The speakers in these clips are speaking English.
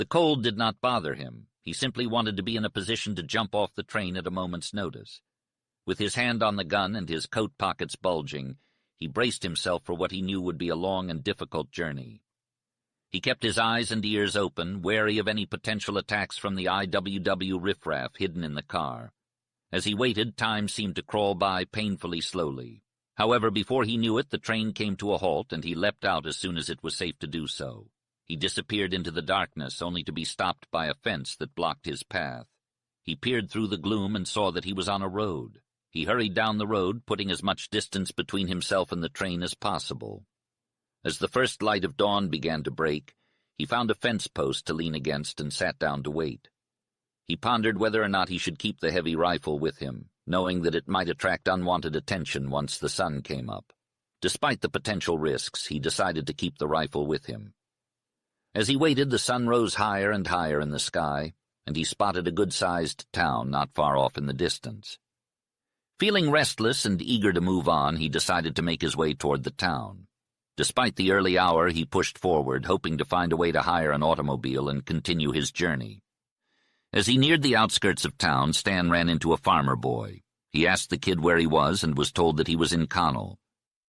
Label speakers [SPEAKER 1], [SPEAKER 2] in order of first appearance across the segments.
[SPEAKER 1] The cold did not bother him. He simply wanted to be in a position to jump off the train at a moment's notice. With his hand on the gun and his coat pockets bulging, he braced himself for what he knew would be a long and difficult journey. He kept his eyes and ears open, wary of any potential attacks from the IWW riffraff hidden in the car. As he waited, time seemed to crawl by painfully slowly. However, before he knew it, the train came to a halt, and he leapt out as soon as it was safe to do so. He disappeared into the darkness, only to be stopped by a fence that blocked his path. He peered through the gloom and saw that he was on a road. He hurried down the road, putting as much distance between himself and the train as possible. As the first light of dawn began to break, he found a fence post to lean against and sat down to wait. He pondered whether or not he should keep the heavy rifle with him, knowing that it might attract unwanted attention once the sun came up. Despite the potential risks, he decided to keep the rifle with him. As he waited, the sun rose higher and higher in the sky, and he spotted a good-sized town not far off in the distance. Feeling restless and eager to move on, he decided to make his way toward the town. Despite the early hour, he pushed forward, hoping to find a way to hire an automobile and continue his journey. As he neared the outskirts of town, Stan ran into a farmer boy. He asked the kid where he was and was told that he was in Connell.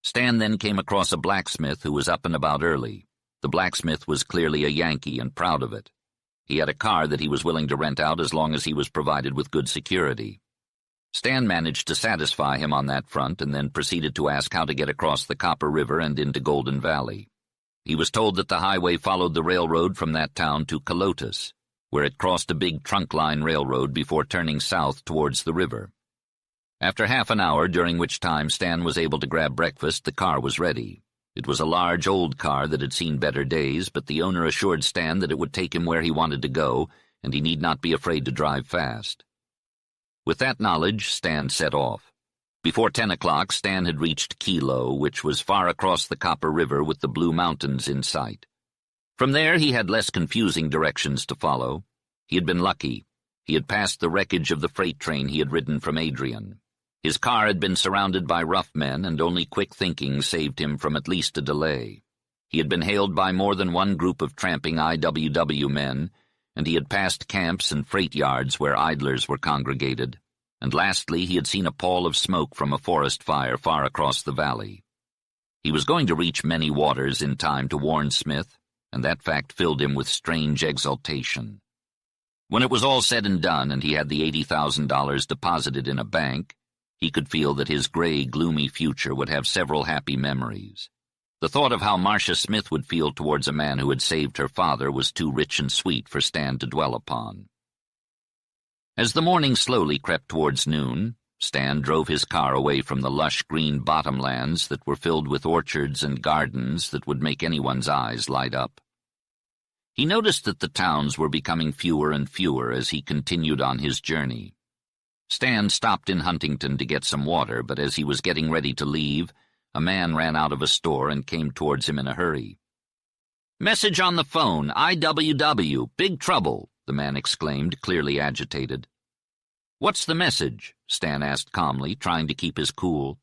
[SPEAKER 1] Stan then came across a blacksmith who was up and about early. The blacksmith was clearly a Yankee and proud of it. He had a car that he was willing to rent out as long as he was provided with good security. Stan managed to satisfy him on that front and then proceeded to ask how to get across the Copper River and into Golden Valley. He was told that the highway followed the railroad from that town to Calotus, where it crossed a big trunk-line railroad before turning south towards the river. After half an hour, during which time Stan was able to grab breakfast, the car was ready. It was a large, old car that had seen better days, but the owner assured Stan that it would take him where he wanted to go, and he need not be afraid to drive fast. With that knowledge, Stan set off. Before 10 o'clock, Stan had reached Kilo, which was far across the Copper River with the Blue Mountains in sight. From there, he had less confusing directions to follow. He had been lucky. He had passed the wreckage of the freight train he had ridden from Adrian. His car had been surrounded by rough men, and only quick thinking saved him from at least a delay. He had been hailed by more than one group of tramping IWW men, and he had passed camps and freight yards where idlers were congregated. And lastly, he had seen a pall of smoke from a forest fire far across the valley. He was going to reach many waters in time to warn Smith, and that fact filled him with strange exultation. When it was all said and done and he had the $80,000 deposited in a bank, he could feel that his gray, gloomy future would have several happy memories. The thought of how Marcia Smith would feel towards a man who had saved her father was too rich and sweet for Stan to dwell upon. As the morning slowly crept towards noon, Stan drove his car away from the lush green bottomlands that were filled with orchards and gardens that would make anyone's eyes light up. He noticed that the towns were becoming fewer and fewer as he continued on his journey. Stan stopped in Huntington to get some water, but as he was getting ready to leave, a man ran out of a store and came towards him in a hurry. "Message on the phone, IWW, big trouble," the man exclaimed, clearly agitated. "What's the message?" Stan asked calmly, trying to keep his cool.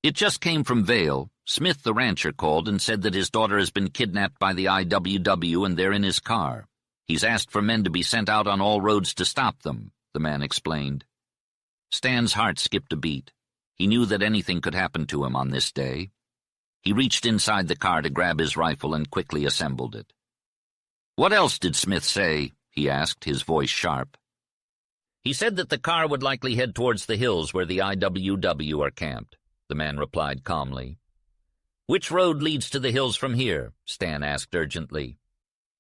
[SPEAKER 1] "It just came from Vale. Smith, the rancher, called and said that his daughter has been kidnapped by the IWW and they're in his car. He's asked for men to be sent out on all roads to stop them," the man explained. Stan's heart skipped a beat. He knew that anything could happen to him on this day. He reached inside the car to grab his rifle and quickly assembled it. "What else did Smith say?" he asked, his voice sharp. "He said that the car would likely head towards the hills where the IWW are camped," the man replied calmly. "Which road leads to the hills from here?" Stan asked urgently.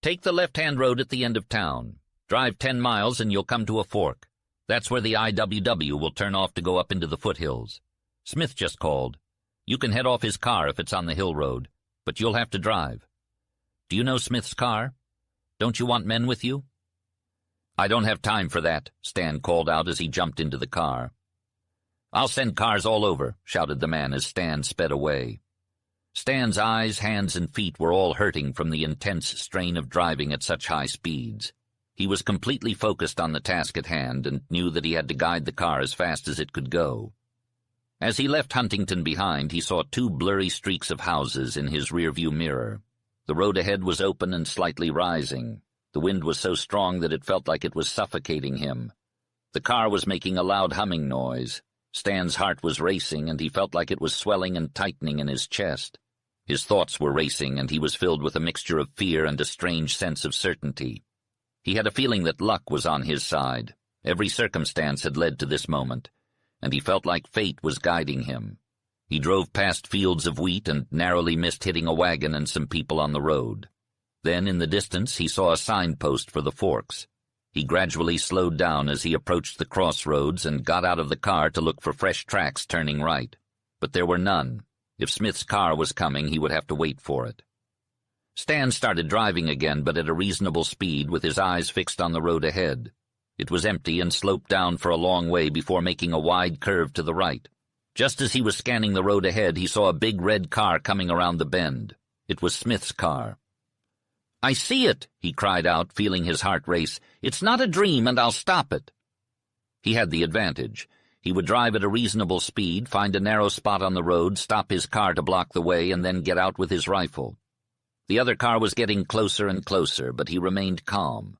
[SPEAKER 1] "Take the left-hand road at the end of town. Drive 10 miles and you'll come to a fork. That's where the IWW will turn off to go up into the foothills. Smith just called. You can head off his car if it's on the hill road, but you'll have to drive. Do you know Smith's car? Don't you want men with you?" "I don't have time for that," Stan called out as he jumped into the car. "I'll send cars all over," shouted the man as Stan sped away. Stan's eyes, hands, and feet were all hurting from the intense strain of driving at such high speeds. He was completely focused on the task at hand and knew that he had to guide the car as fast as it could go. As he left Huntington behind, he saw 2 blurry streaks of houses in his rearview mirror. The road ahead was open and slightly rising. The wind was so strong that it felt like it was suffocating him. The car was making a loud humming noise. Stan's heart was racing, and he felt like it was swelling and tightening in his chest. His thoughts were racing, and he was filled with a mixture of fear and a strange sense of certainty. He had a feeling that luck was on his side. Every circumstance had led to this moment, and he felt like fate was guiding him. He drove past fields of wheat and narrowly missed hitting a wagon and some people on the road. Then, in the distance, he saw a signpost for the Forks. He gradually slowed down as he approached the crossroads and got out of the car to look for fresh tracks turning right. But there were none. If Smith's car was coming, he would have to wait for it. Stan started driving again, but at a reasonable speed, with his eyes fixed on the road ahead. It was empty and sloped down for a long way before making a wide curve to the right. Just as he was scanning the road ahead, he saw a big red car coming around the bend. It was Smith's car. "I see it," he cried out, feeling his heart race. "It's not a dream, and I'll stop it." He had the advantage. He would drive at a reasonable speed, find a narrow spot on the road, stop his car to block the way, and then get out with his rifle. The other car was getting closer and closer, but he remained calm.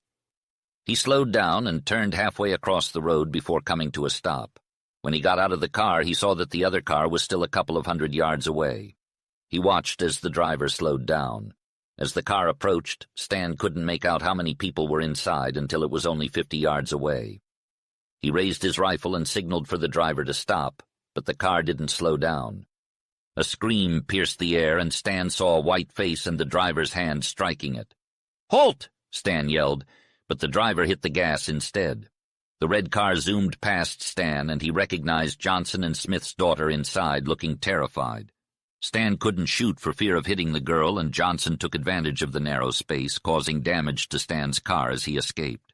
[SPEAKER 1] He slowed down and turned halfway across the road before coming to a stop. When he got out of the car, he saw that the other car was still a couple of 100 yards away. He watched as the driver slowed down. As the car approached, Stan couldn't make out how many people were inside until it was only 50 yards away. He raised his rifle and signaled for the driver to stop, but the car didn't slow down. A scream pierced the air, and Stan saw a white face and the driver's hand striking it. "Halt!" Stan yelled, but the driver hit the gas instead. The red car zoomed past Stan, and he recognized Johnson and Smith's daughter inside, looking terrified. Stan couldn't shoot for fear of hitting the girl, and Johnson took advantage of the narrow space, causing damage to Stan's car as he escaped.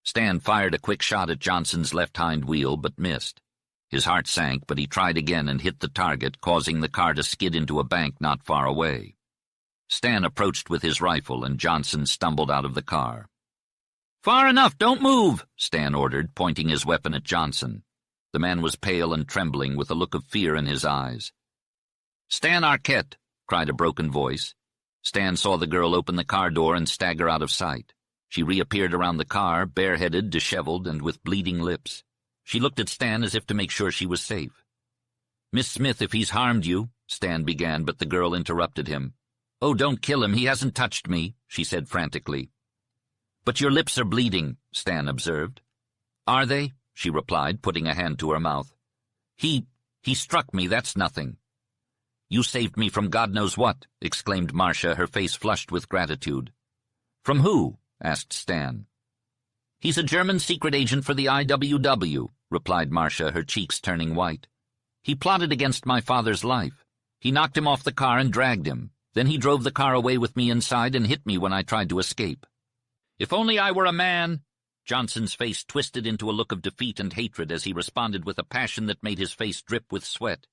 [SPEAKER 1] Stan fired a quick shot at Johnson's left hind wheel, but missed. His heart sank, but he tried again and hit the target, causing the car to skid into a bank not far away. Stan approached with his rifle, and Johnson stumbled out of the car. "Far enough, don't move," Stan ordered, pointing his weapon at Johnson. The man was pale and trembling, with a look of fear in his eyes. "Stan Arquette," cried a broken voice. Stan saw the girl open the car door and stagger out of sight. She reappeared around the car, bareheaded, disheveled, and with bleeding lips. She looked at Stan as if to make sure she was safe. "Miss Smith, if he's harmed you," Stan began, but the girl interrupted him. "Oh, don't kill him, he hasn't touched me," she said frantically. "But your lips are bleeding," Stan observed. "Are they?" she replied, putting a hand to her mouth. He struck me, that's nothing." "You saved me from God knows what," exclaimed Marcia, her face flushed with gratitude. "From who?" asked Stan. "He's a German secret agent for the IWW," replied Marcia, her cheeks turning white. "He plotted against my father's life. He knocked him off the car and dragged him. Then he drove the car away with me inside and hit me when I tried to escape." "If only I were a man!" Johnson's face twisted into a look of defeat and hatred as he responded with a passion that made his face drip with sweat.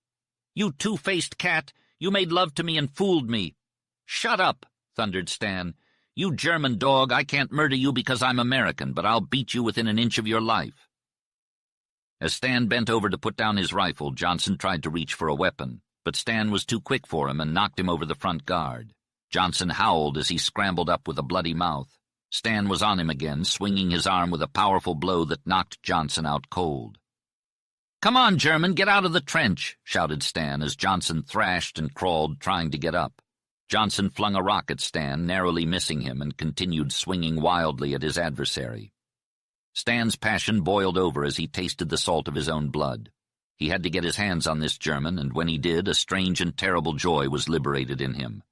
[SPEAKER 1] "You two-faced cat! You made love to me and fooled me!" "Shut up!" thundered Stan. "You German dog, I can't murder you because I'm American, but I'll beat you within an inch of your life." As Stan bent over to put down his rifle, Johnson tried to reach for a weapon, but Stan was too quick for him and knocked him over the front guard. Johnson howled as he scrambled up with a bloody mouth. Stan was on him again, swinging his arm with a powerful blow that knocked Johnson out cold. "Come on, German, get out of the trench," shouted Stan as Johnson thrashed and crawled, trying to get up. Johnson flung a rock at Stan, narrowly missing him, and continued swinging wildly at his adversary. Stan's passion boiled over as he tasted the salt of his own blood. He had to get his hands on this German, and when he did, a strange and terrible joy was liberated in him.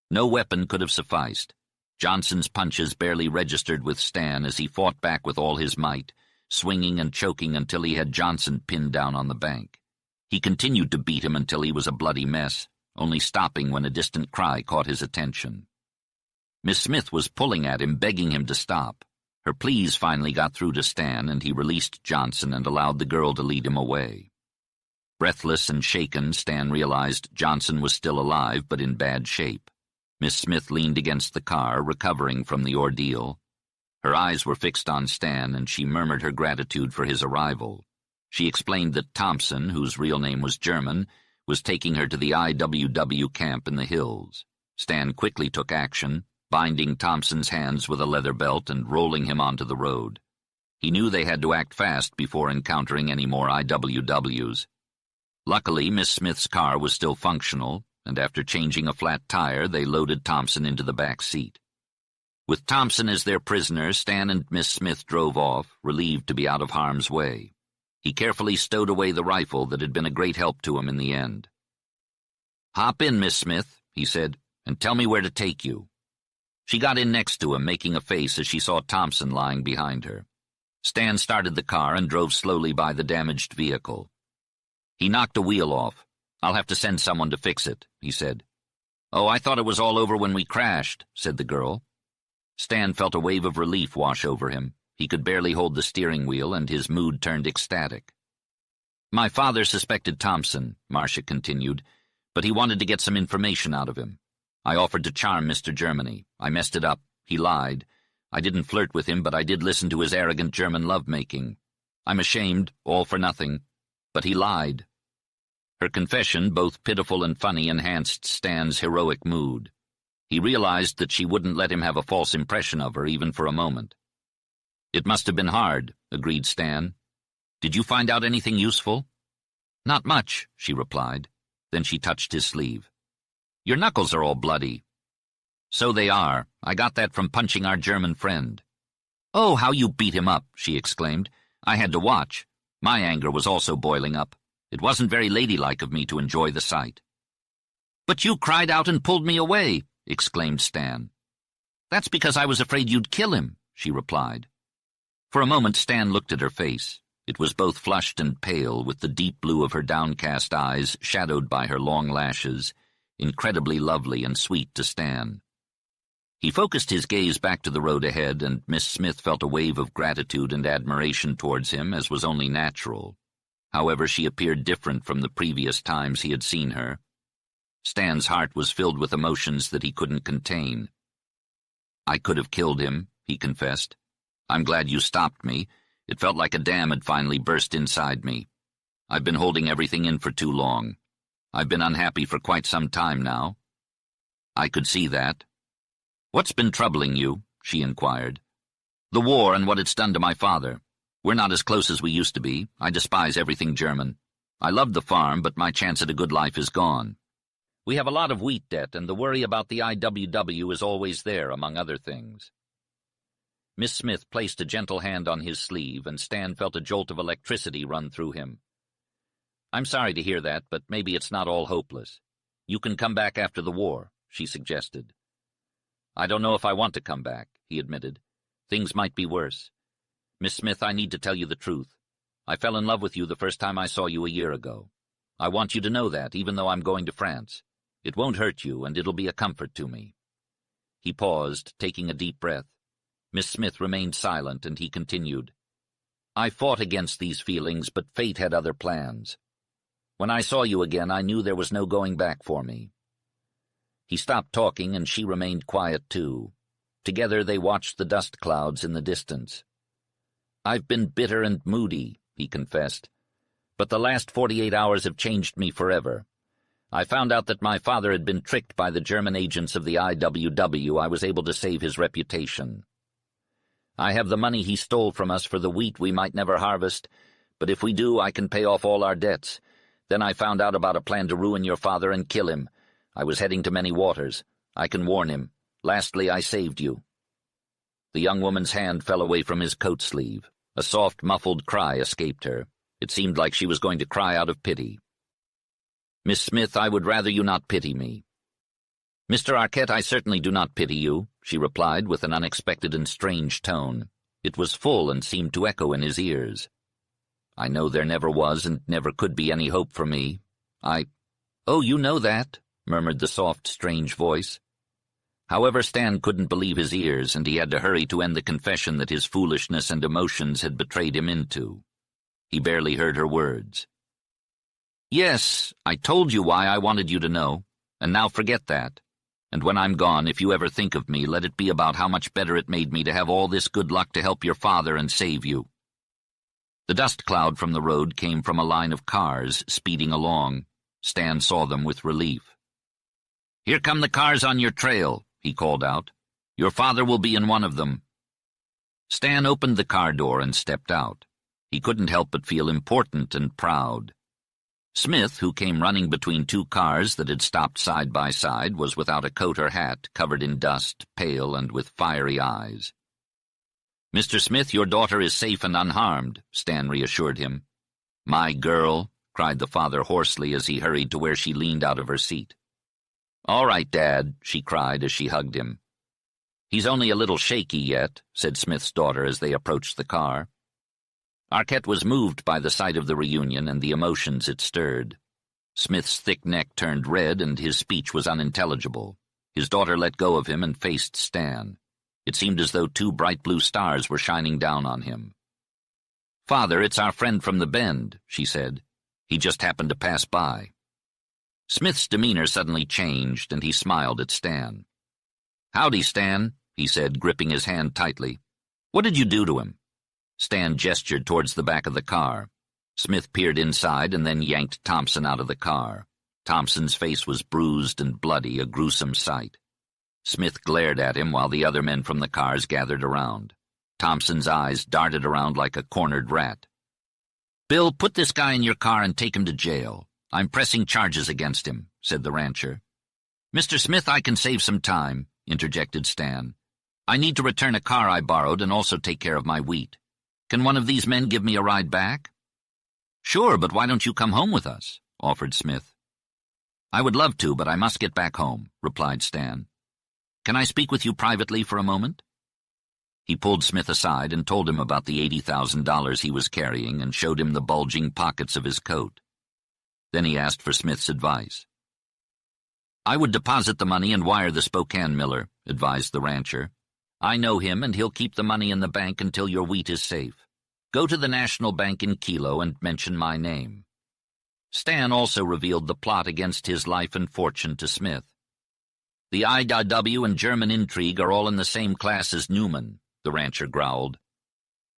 [SPEAKER 1] No weapon could have sufficed. Johnson's punches barely registered with Stan as he fought back with all his might, swinging and choking until he had Johnson pinned down on the bank. He continued to beat him until he was a bloody mess, only stopping when a distant cry caught his attention. Miss Smith was pulling at him, begging him to stop. Her pleas finally got through to Stan, and he released Johnson and allowed the girl to lead him away. Breathless and shaken, Stan realized Johnson was still alive but in bad shape. Miss Smith leaned against the car, recovering from the ordeal. Her eyes were fixed on Stan, and she murmured her gratitude for his arrival. She explained that Thompson, whose real name was German, was taking her to the IWW camp in the hills. Stan quickly took action, binding Thompson's hands with a leather belt and rolling him onto the road. He knew they had to act fast before encountering any more IWWs. Luckily, Miss Smith's car was still functional, and after changing a flat tire, they loaded Thompson into the back seat. With Thompson as their prisoner, Stan and Miss Smith drove off, relieved to be out of harm's way. He carefully stowed away the rifle that had been a great help to him in the end. "Hop in, Miss Smith," he said, "and tell me where to take you." She got in next to him, making a face as she saw Thompson lying behind her. Stan started the car and drove slowly by the damaged vehicle. He knocked a wheel off. "I'll have to send someone to fix it," he said. "Oh, I thought it was all over when we crashed," said the girl. Stan felt a wave of relief wash over him. He could barely hold the steering wheel, and his mood turned ecstatic. "My father suspected Thompson," Marcia continued, "but he wanted to get some information out of him. I offered to charm Mr. Germany. I messed it up. He lied. I didn't flirt with him, but I did listen to his arrogant German love-making. I'm ashamed, all for nothing. But he lied." Her confession, both pitiful and funny, enhanced Stan's heroic mood. He realized that she wouldn't let him have a false impression of her, even for a moment. "It must have been hard," agreed Stan. "Did you find out anything useful?" "Not much," she replied. Then she touched his sleeve. "Your knuckles are all bloody." "So they are. I got that from punching our German friend." "Oh, how you beat him up," she exclaimed. "I had to watch. My anger was also boiling up. It wasn't very ladylike of me to enjoy the sight." "But you cried out and pulled me away," exclaimed Stan. "That's because I was afraid you'd kill him," she replied. For a moment Stan looked at her face. It was both flushed and pale, with the deep blue of her downcast eyes shadowed by her long lashes, incredibly lovely and sweet to Stan. He focused his gaze back to the road ahead, and Miss Smith felt a wave of gratitude and admiration towards him, as was only natural. However, she appeared different from the previous times he had seen her. Stan's heart was filled with emotions that he couldn't contain. "I could have killed him," he confessed. "I'm glad you stopped me. It felt like a dam had finally burst inside me. I've been holding everything in for too long. I've been unhappy for quite some time now." "I could see that." "What's been troubling you?" she inquired. "The war and what it's done to my father. We're not as close as we used to be. I despise everything German. I loved the farm, but my chance at a good life is gone. We have a lot of wheat debt, and the worry about the IWW is always there, among other things." Miss Smith placed a gentle hand on his sleeve, and Stan felt a jolt of electricity run through him. "I'm sorry to hear that, but maybe it's not all hopeless. You can come back after the war," she suggested. "I don't know if I want to come back," he admitted. "Things might be worse. Miss Smith, I need to tell you the truth. I fell in love with you the first time I saw you a year ago. I want you to know that, even though I'm going to France. It won't hurt you, and it'll be a comfort to me." He paused, taking a deep breath. Miss Smith remained silent, and he continued. "I fought against these feelings, but fate had other plans. When I saw you again, I knew there was no going back for me." He stopped talking, and she remained quiet too. Together they watched the dust clouds in the distance. "I've been bitter and moody," he confessed, "but the last 48 hours have changed me forever. I found out that my father had been tricked by the German agents of the IWW. I was able to save his reputation. I have the money he stole from us for the wheat we might never harvest, but if we do, I can pay off all our debts. Then I found out about a plan to ruin your father and kill him. I was heading to many waters. I can warn him. Lastly, I saved you." The young woman's hand fell away from his coat sleeve. A soft, muffled cry escaped her. It seemed like she was going to cry out of pity. "Miss Smith, I would rather you not pity me." "Mr. Arquette, I certainly do not pity you," she replied with an unexpected and strange tone. It was full and seemed to echo in his ears. "I know there never was and never could be any hope for me. "Oh, you know that," murmured the soft, strange voice. However, Stan couldn't believe his ears, and he had to hurry to end the confession that his foolishness and emotions had betrayed him into. He barely heard her words. "Yes, I told you why I wanted you to know, and now forget that. And when I'm gone, if you ever think of me, let it be about how much better it made me to have all this good luck to help your father and save you." The dust cloud from the road came from a line of cars speeding along. Stan saw them with relief. "Here come the cars on your trail," he called out. Your father will be in one of them." Stan opened the car door and stepped out. He couldn't help but feel important and proud. Smith, who came running between two cars that had stopped side by side, was without a coat or hat, covered in dust, pale, and with fiery eyes. "Mr. Smith, your daughter is safe and unharmed," Stan reassured him. "My girl," cried the father hoarsely as he hurried to where she leaned out of her seat. "All right, Dad," she cried as she hugged him. "He's only a little shaky yet," said Smith's daughter as they approached the car. Arquette was moved by the sight of the reunion and the emotions it stirred. Smith's thick neck turned red and his speech was unintelligible. His daughter let go of him and faced Stan. It seemed as though two bright blue stars were shining down on him. "Father, it's our friend from the Bend," she said. "He just happened to pass by." Smith's demeanor suddenly changed, and he smiled at Stan. "Howdy, Stan," he said, gripping his hand tightly. "What did you do to him?" Stan gestured towards the back of the car. Smith peered inside and then yanked Thompson out of the car. Thompson's face was bruised and bloody, a gruesome sight. Smith glared at him while the other men from the cars gathered around. Thompson's eyes darted around like a cornered rat. "Bill, put this guy in your car and take him to jail. I'm pressing charges against him," said the rancher. "Mr. Smith, I can save some time," interjected Stan. "I need to return a car I borrowed and also take care of my wheat. Can one of these men give me a ride back?" "Sure, but why don't you come home with us?" offered Smith. "I would love to, but I must get back home," replied Stan. "Can I speak with you privately for a moment?" He pulled Smith aside and told him about the $80,000 he was carrying and showed him the bulging pockets of his coat. Then he asked for Smith's advice. "I would deposit the money and wire the Spokane miller," advised the rancher. "I know him, and he'll keep the money in the bank until your wheat is safe. Go to the National Bank in Kilo and mention my name." Stan also revealed the plot against his life and fortune to Smith. "The IW and German intrigue are all in the same class as Newman," the rancher growled.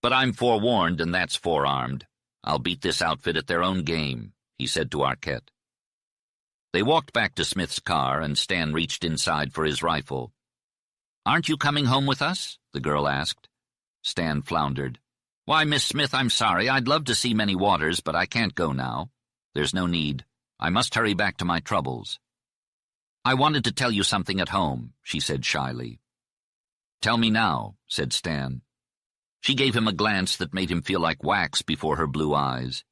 [SPEAKER 1] "But I'm forewarned, and that's forearmed. I'll beat this outfit at their own game," he said to Arquette. They walked back to Smith's car, and Stan reached inside for his rifle. "Aren't you coming home with us?" the girl asked. Stan floundered. "Why, Miss Smith, I'm sorry. I'd love to see Many Waters, but I can't go now. There's no need. I must hurry back to my troubles." "I wanted to tell you something at home," she said shyly. "Tell me now," said Stan. She gave him a glance that made him feel like wax before her blue eyes.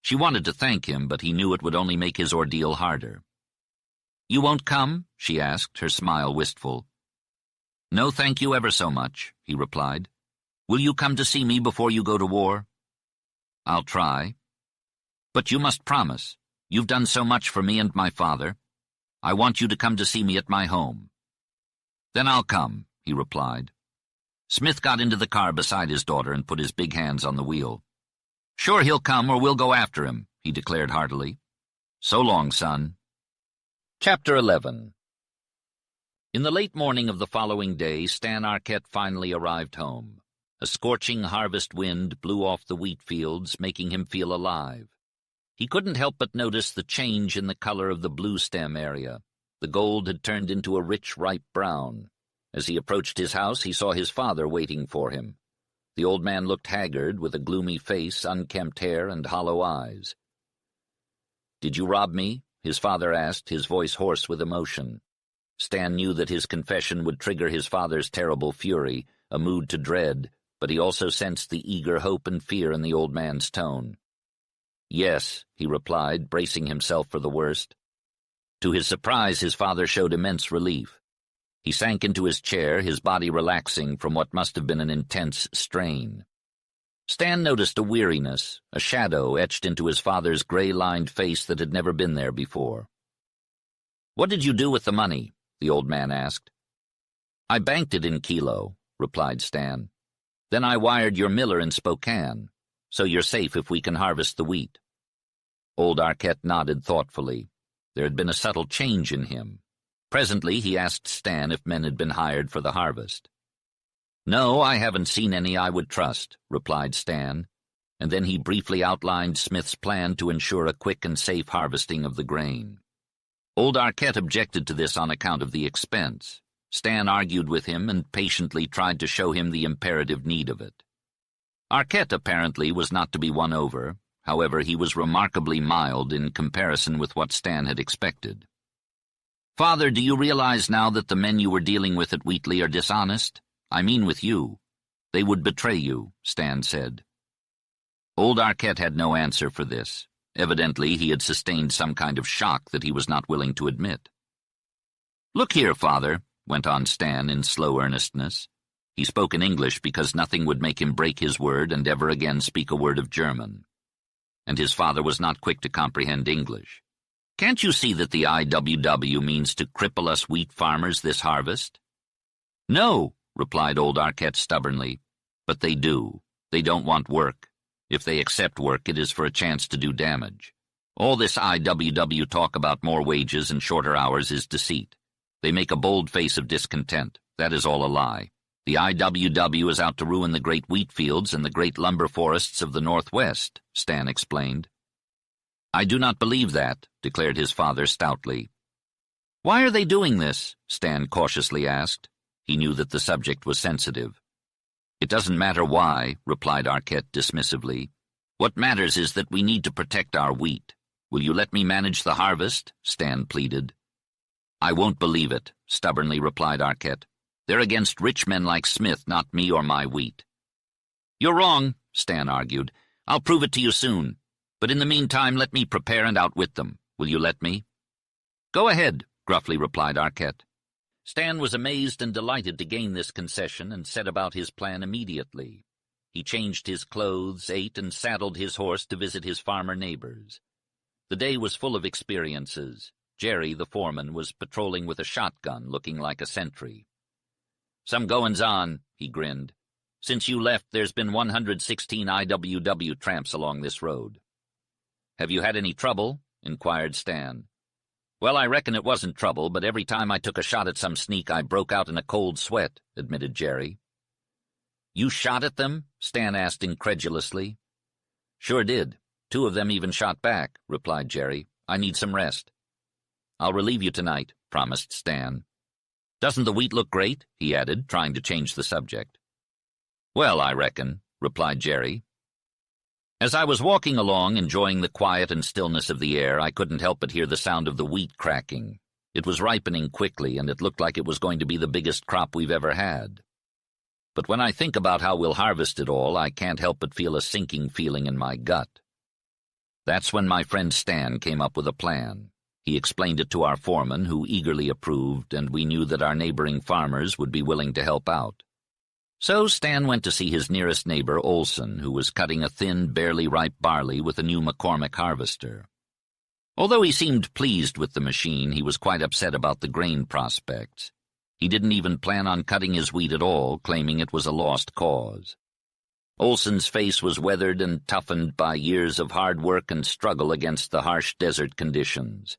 [SPEAKER 1] She wanted to thank him, but he knew it would only make his ordeal harder. "You won't come?" she asked, her smile wistful. "No, thank you ever so much," he replied. "Will you come to see me before you go to war?" "I'll try. But you must promise. You've done so much for me and my father. I want you to come to see me at my home." "Then I'll come," he replied. Smith got into the car beside his daughter and put his big hands on the wheel. "Sure he'll come, or we'll go after him," he declared heartily. "So long, son." Chapter 11. In the late morning of the following day, Stan Arquette finally arrived home. A scorching harvest wind blew off the wheat fields, making him feel alive. He couldn't help but notice the change in the color of the blue stem area. The gold had turned into a rich, ripe brown. As he approached his house, he saw his father waiting for him. The old man looked haggard, with a gloomy face, unkempt hair, and hollow eyes. "Did you rob me?" his father asked, his voice hoarse with emotion. Stan knew that his confession would trigger his father's terrible fury, a mood to dread, but he also sensed the eager hope and fear in the old man's tone. "Yes," he replied, bracing himself for the worst. To his surprise, his father showed immense relief. He sank into his chair, his body relaxing from what must have been an intense strain. Stan noticed a weariness, a shadow etched into his father's gray-lined face that had never been there before. "What did you do with the money?" the old man asked. "I banked it in Kilo," replied Stan. "Then I wired your miller in Spokane, so you're safe if we can harvest the wheat." Old Arquette nodded thoughtfully. There had been a subtle change in him. Presently he asked Stan if men had been hired for the harvest. "No, I haven't seen any I would trust," replied Stan, and then he briefly outlined Smith's plan to ensure a quick and safe harvesting of the grain. Old Arquette objected to this on account of the expense. Stan argued with him and patiently tried to show him the imperative need of it. Arquette apparently was not to be won over. However, he was remarkably mild in comparison with what Stan had expected. "Father, do you realize now that the men you were dealing with at Wheatley are dishonest? I mean with you. They would betray you," Stan said. Old Arquette had no answer for this. Evidently, he had sustained some kind of shock that he was not willing to admit. "Look here, Father," went on Stan in slow earnestness. He spoke in English because nothing would make him break his word and ever again speak a word of German. And his father was not quick to comprehend English. "Can't you see that the IWW means to cripple us wheat farmers this harvest?" "No," replied old Arquette stubbornly. "But they do. They don't want work. If they accept work, it is for a chance to do damage. All this IWW talk about more wages and shorter hours is deceit. They make a bold face of discontent. That is all a lie. The IWW is out to ruin the great wheat fields and the great lumber forests of the Northwest," Stan explained. "I do not believe that," declared his father stoutly. "Why are they doing this?" Stan cautiously asked. He knew that the subject was sensitive. "It doesn't matter why," replied Arquette dismissively. "What matters is that we need to protect our wheat. Will you let me manage the harvest?" Stan pleaded. "I won't believe it," stubbornly replied Arquette. "They're against rich men like Smith, not me or my wheat." "You're wrong," Stan argued. "I'll prove it to you soon. But in the meantime, let me prepare and outwit them. Will you let me?" "Go ahead," gruffly replied Arquette. Stan was amazed and delighted to gain this concession and set about his plan immediately. He changed his clothes, ate, and saddled his horse to visit his farmer neighbors. The day was full of experiences. Jerry, the foreman, was patrolling with a shotgun, looking like a sentry. "Some goings-on," he grinned. "Since you left, there's been 116 IWW tramps along this road." "Have you had any trouble?" inquired Stan. "Well, I reckon it wasn't trouble, but every time I took a shot at some sneak, I broke out in a cold sweat," admitted Jerry. "You shot at them?" Stan asked incredulously. "Sure did. 2 of them even shot back," replied Jerry. "I need some rest." "I'll relieve you tonight," promised Stan. "Doesn't the wheat look great?" he added, trying to change the subject. "Well, I reckon," replied Jerry. As I was walking along, enjoying the quiet and stillness of the air, I couldn't help but hear the sound of the wheat cracking. It was ripening quickly, and it looked like it was going to be the biggest crop we've ever had. But when I think about how we'll harvest it all, I can't help but feel a sinking feeling in my gut. That's when my friend Stan came up with a plan. He explained it to our foreman, who eagerly approved, and we knew that our neighboring farmers would be willing to help out. So Stan went to see his nearest neighbor, Olson, who was cutting a thin, barely ripe barley with a new McCormick harvester. Although he seemed pleased with the machine, he was quite upset about the grain prospects. He didn't even plan on cutting his wheat at all, claiming it was a lost cause. Olson's face was weathered and toughened by years of hard work and struggle against the harsh desert conditions.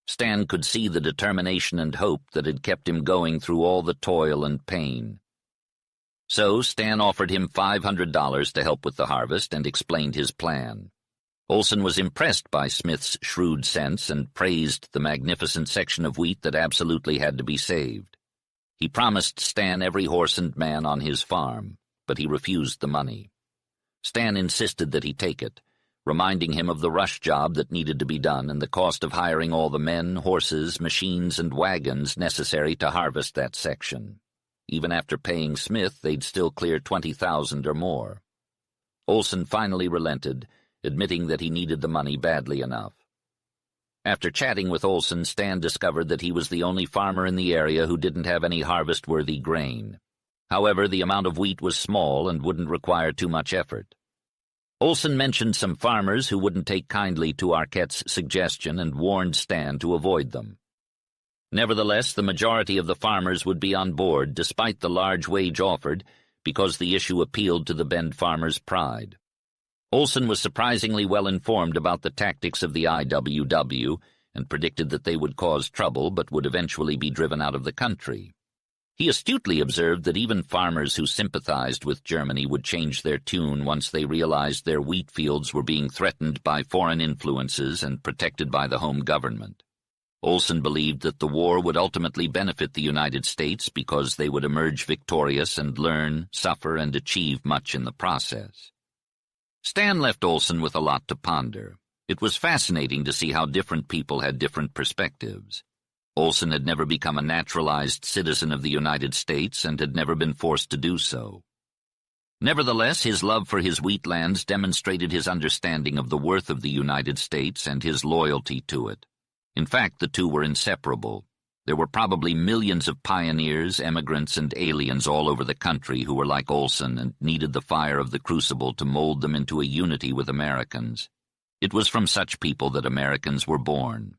[SPEAKER 1] Stan could see the determination and hope that had kept him going through all the toil and pain. So Stan offered him $500 to help with the harvest and explained his plan. Olson was impressed by Smith's shrewd sense and praised the magnificent section of wheat that absolutely had to be saved. He promised Stan every horse and man on his farm, but he refused the money. Stan insisted that he take it, reminding him of the rush job that needed to be done and the cost of hiring all the men, horses, machines, and wagons necessary to harvest that section. Even after paying Smith, they'd still clear 20,000 or more. Olson finally relented, admitting that he needed the money badly enough. After chatting with Olson, Stan discovered that he was the only farmer in the area who didn't have any harvest-worthy grain. However, the amount of wheat was small and wouldn't require too much effort. Olson mentioned some farmers who wouldn't take kindly to Arquette's suggestion and warned Stan to avoid them. Nevertheless, the majority of the farmers would be on board, despite the large wage offered, because the issue appealed to the Bend farmers' pride. Olson was surprisingly well informed about the tactics of the IWW and predicted that they would cause trouble but would eventually be driven out of the country. He astutely observed that even farmers who sympathized with Germany would change their tune once they realized their wheat fields were being threatened by foreign influences and protected by the home government. Olson believed that the war would ultimately benefit the United States because they would emerge victorious and learn, suffer, and achieve much in the process. Stan left Olson with a lot to ponder. It was fascinating to see how different people had different perspectives. Olson had never become a naturalized citizen of the United States and had never been forced to do so. Nevertheless, his love for his wheatlands demonstrated his understanding of the worth of the United States and his loyalty to it. In fact, the two were inseparable. There were probably millions of pioneers, emigrants, and aliens all over the country who were like Olson and needed the fire of the crucible to mold them into a unity with Americans. It was from such people that Americans were born.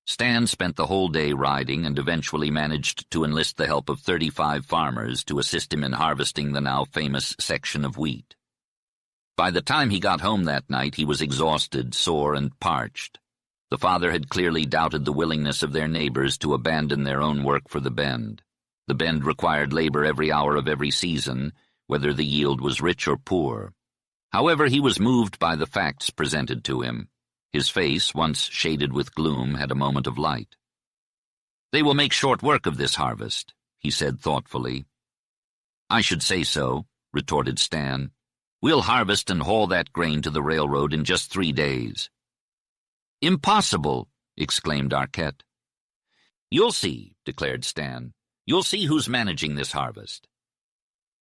[SPEAKER 1] Stan spent the whole day riding and eventually managed to enlist the help of 35 farmers to assist him in harvesting the now famous section of wheat. By the time he got home that night, he was exhausted, sore, and parched. The father had clearly doubted the willingness of their neighbors to abandon their own work for the Bend. The Bend required labor every hour of every season, whether the yield was rich or poor. However, he was moved by the facts presented to him. His face, once shaded with gloom, had a moment of light. "They will make short work of this harvest," he said thoughtfully. "I should say so," retorted Stan. "We'll harvest and haul that grain to the railroad in just 3 days." "Impossible!" exclaimed Arquette. "You'll see," declared Stan. "You'll see who's managing this harvest."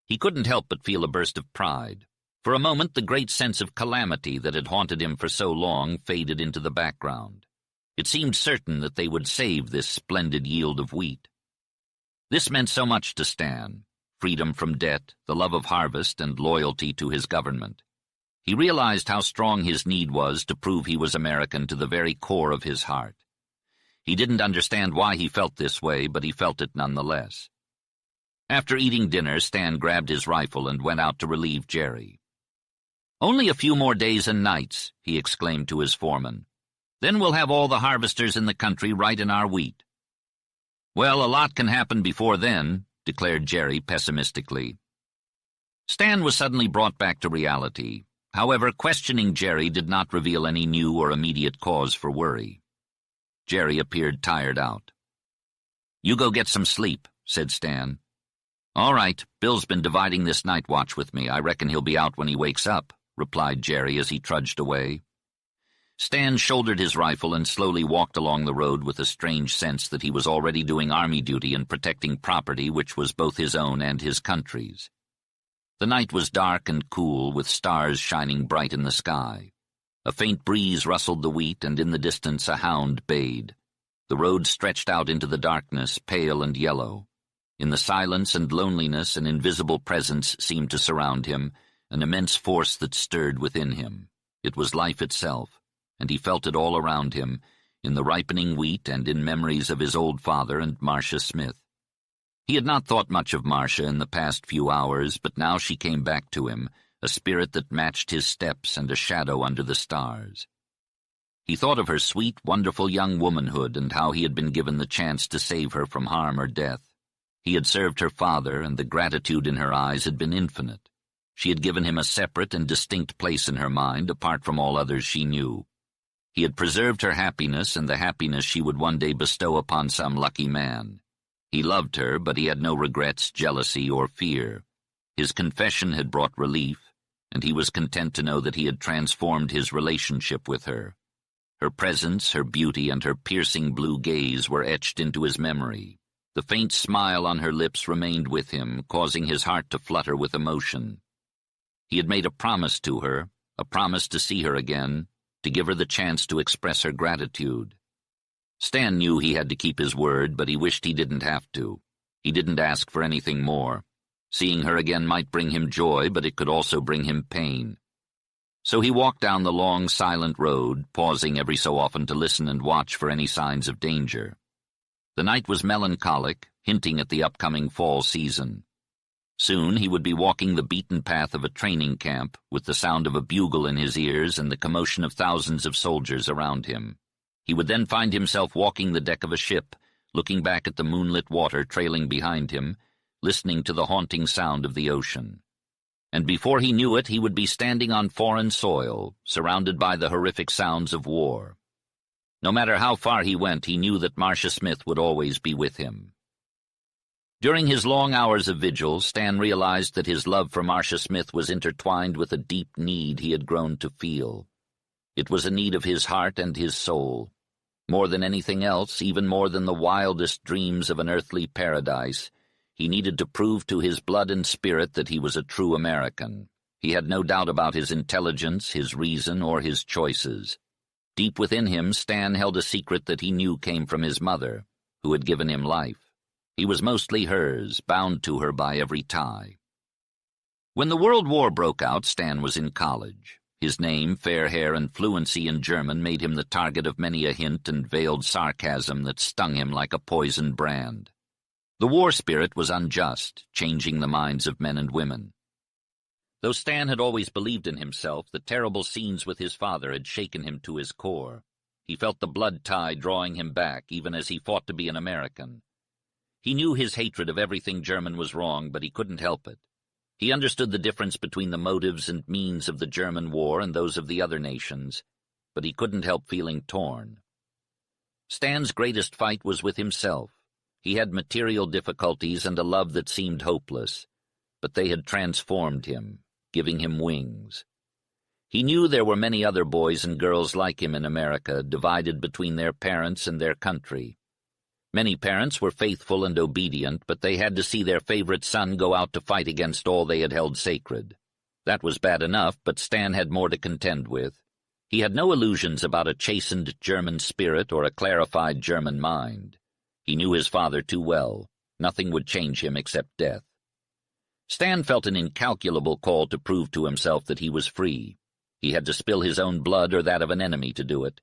[SPEAKER 1] He couldn't help but feel a burst of pride. For a moment, the great sense of calamity that had haunted him for so long faded into the background. It seemed certain that they would save this splendid yield of wheat. This meant so much to Stan: freedom from debt, the love of harvest, and loyalty to his government. He realized how strong his need was to prove he was American to the very core of his heart. He didn't understand why he felt this way, but he felt it nonetheless. After eating dinner, Stan grabbed his rifle and went out to relieve Jerry. "Only a few more days and nights," he exclaimed to his foreman. "Then we'll have all the harvesters in the country right in our wheat." "Well, a lot can happen before then," declared Jerry pessimistically. Stan was suddenly brought back to reality. However, questioning Jerry did not reveal any new or immediate cause for worry. Jerry appeared tired out. "You go get some sleep," said Stan. "All right, Bill's been dividing this night watch with me. I reckon he'll be out when he wakes up," replied Jerry as he trudged away. Stan shouldered his rifle and slowly walked along the road with a strange sense that he was already doing army duty and protecting property which was both his own and his country's. The night was dark and cool, with stars shining bright in the sky. A faint breeze rustled the wheat, and in the distance a hound bayed. The road stretched out into the darkness, pale and yellow. In the silence and loneliness, an invisible presence seemed to surround him, an immense force that stirred within him. It was life itself, and he felt it all around him, in the ripening wheat and in memories of his old father and Marcia Smith. He had not thought much of Marcia in the past few hours, but now she came back to him, a spirit that matched his steps and a shadow under the stars. He thought of her sweet, wonderful young womanhood and how he had been given the chance to save her from harm or death. He had served her father, and the gratitude in her eyes had been infinite. She had given him a separate and distinct place in her mind, apart from all others she knew. He had preserved her happiness and the happiness she would one day bestow upon some lucky man. He loved her, but he had no regrets, jealousy, or fear. His confession had brought relief, and he was content to know that he had transformed his relationship with her. Her presence, her beauty, and her piercing blue gaze were etched into his memory. The faint smile on her lips remained with him, causing his heart to flutter with emotion. He had made a promise to her, a promise to see her again, to give her the chance to express her gratitude. Stan knew he had to keep his word, but he wished he didn't have to. He didn't ask for anything more. Seeing her again might bring him joy, but it could also bring him pain. So he walked down the long, silent road, pausing every so often to listen and watch for any signs of danger. The night was melancholic, hinting at the upcoming fall season. Soon he would be walking the beaten path of a training camp, with the sound of a bugle in his ears and the commotion of thousands of soldiers around him. He would then find himself walking the deck of a ship, looking back at the moonlit water trailing behind him, listening to the haunting sound of the ocean. And before he knew it, he would be standing on foreign soil, surrounded by the horrific sounds of war. No matter how far he went, he knew that Marcia Smith would always be with him. During his long hours of vigil, Stan realized that his love for Marcia Smith was intertwined with a deep need he had grown to feel. It was a need of his heart and his soul. More than anything else, even more than the wildest dreams of an earthly paradise, he needed to prove to his blood and spirit that he was a true American. He had no doubt about his intelligence, his reason, or his choices. Deep within him, Stan held a secret that he knew came from his mother, who had given him life. He was mostly hers, bound to her by every tie. When the World War broke out, Stan was in college. His name, fair hair, and fluency in German made him the target of many a hint and veiled sarcasm that stung him like a poisoned brand. The war spirit was unjust, changing the minds of men and women. Though Stan had always believed in himself, the terrible scenes with his father had shaken him to his core. He felt the blood tide drawing him back, even as he fought to be an American. He knew his hatred of everything German was wrong, but he couldn't help it. He understood the difference between the motives and means of the German war and those of the other nations, but he couldn't help feeling torn. Stan's greatest fight was with himself. He had material difficulties and a love that seemed hopeless, but they had transformed him, giving him wings. He knew there were many other boys and girls like him in America, divided between their parents and their country. Many parents were faithful and obedient, but they had to see their favorite son go out to fight against all they had held sacred. That was bad enough, but Stan had more to contend with. He had no illusions about a chastened German spirit or a clarified German mind. He knew his father too well. Nothing would change him except death. Stan felt an incalculable call to prove to himself that he was free. He had to spill his own blood or that of an enemy to do it.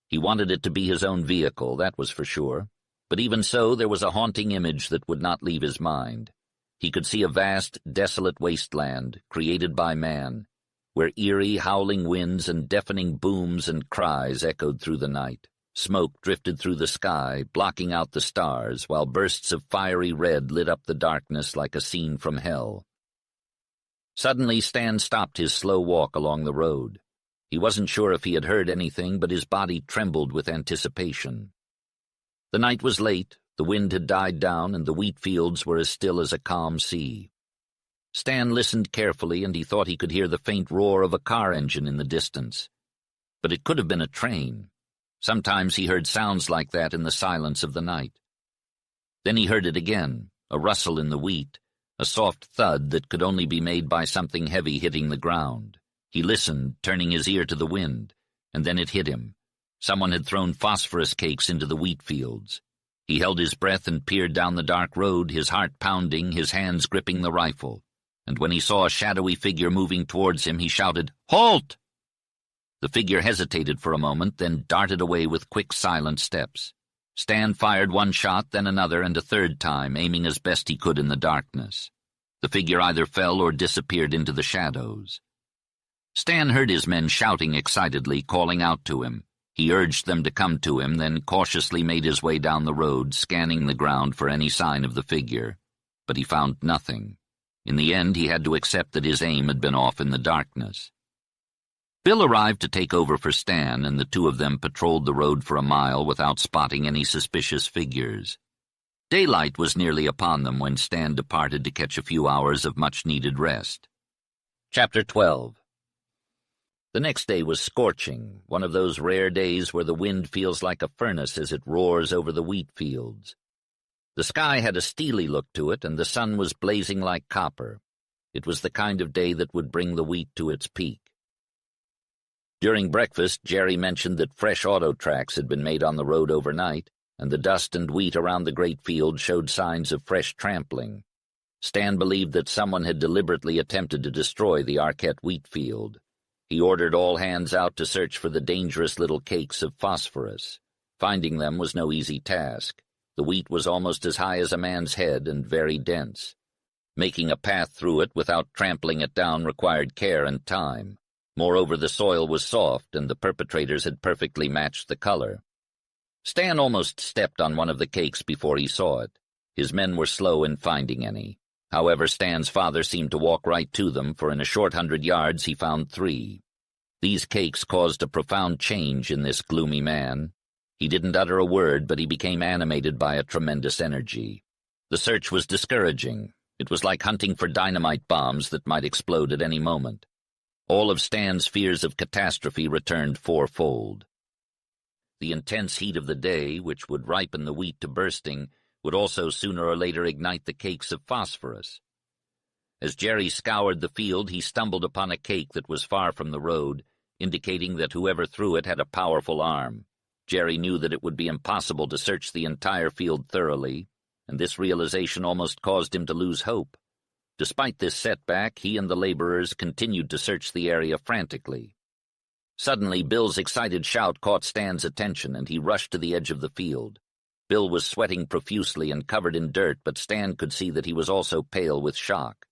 [SPEAKER 1] He wanted it to be his own vehicle, that was for sure. But even so, there was a haunting image that would not leave his mind. He could see a vast, desolate wasteland, created by man, where eerie, howling winds and deafening booms and cries echoed through the night. Smoke drifted through the sky, blocking out the stars, while bursts of fiery red lit up the darkness like a scene from hell. Suddenly, Stan stopped his slow walk along the road. He wasn't sure if he had heard anything, but his body trembled with anticipation. The night was late, the wind had died down, and the wheat fields were as still as a calm sea. Stan listened carefully, and he thought he could hear the faint roar of a car engine in the distance. But it could have been a train. Sometimes he heard sounds like that in the silence of the night. Then he heard it again, a rustle in the wheat, a soft thud that could only be made by something heavy hitting the ground. He listened, turning his ear to the wind, and then it hit him. Someone had thrown phosphorus cakes into the wheat fields. He held his breath and peered down the dark road, his heart pounding, his hands gripping the rifle. And when he saw a shadowy figure moving towards him, he shouted, "Halt!" The figure hesitated for a moment, then darted away with quick, silent steps. Stan fired one shot, then another, and a third time, aiming as best he could in the darkness. The figure either fell or disappeared into the shadows. Stan heard his men shouting excitedly, calling out to him. He urged them to come to him, then cautiously made his way down the road, scanning the ground for any sign of the figure. But he found nothing. In the end, he had to accept that his aim had been off in the darkness. Bill arrived to take over for Stan, and the two of them patrolled the road for a mile without spotting any suspicious figures. Daylight was nearly upon them when Stan departed to catch a few hours of much-needed rest. Chapter 12. The next day was scorching, one of those rare days where the wind feels like a furnace as it roars over the wheat fields. The sky had a steely look to it, and the sun was blazing like copper. It was the kind of day that would bring the wheat to its peak. During breakfast, Jerry mentioned that fresh auto tracks had been made on the road overnight, and the dust and wheat around the great field showed signs of fresh trampling. Stan believed that someone had deliberately attempted to destroy the Arquette wheat field. He ordered all hands out to search for the dangerous little cakes of phosphorus. Finding them was no easy task. The wheat was almost as high as a man's head and very dense. Making a path through it without trampling it down required care and time. Moreover, the soil was soft, and the perpetrators had perfectly matched the color. Stan almost stepped on one of the cakes before he saw it. His men were slow in finding any. However, Stan's father seemed to walk right to them, for in a short 100 yards he found 3. These cakes caused a profound change in this gloomy man. He didn't utter a word, but he became animated by a tremendous energy. The search was discouraging. It was like hunting for dynamite bombs that might explode at any moment. All of Stan's fears of catastrophe returned fourfold. The intense heat of the day, which would ripen the wheat to bursting, would also sooner or later ignite the cakes of phosphorus. As Jerry scoured the field, he stumbled upon a cake that was far from the road, indicating that whoever threw it had a powerful arm. Jerry knew that it would be impossible to search the entire field thoroughly, and this realization almost caused him to lose hope. Despite this setback, he and the laborers continued to search the area frantically. Suddenly, Bill's excited shout caught Stan's attention, and he rushed to the edge of the field. Bill was sweating profusely and covered in dirt, but Stan could see that he was also pale with shock.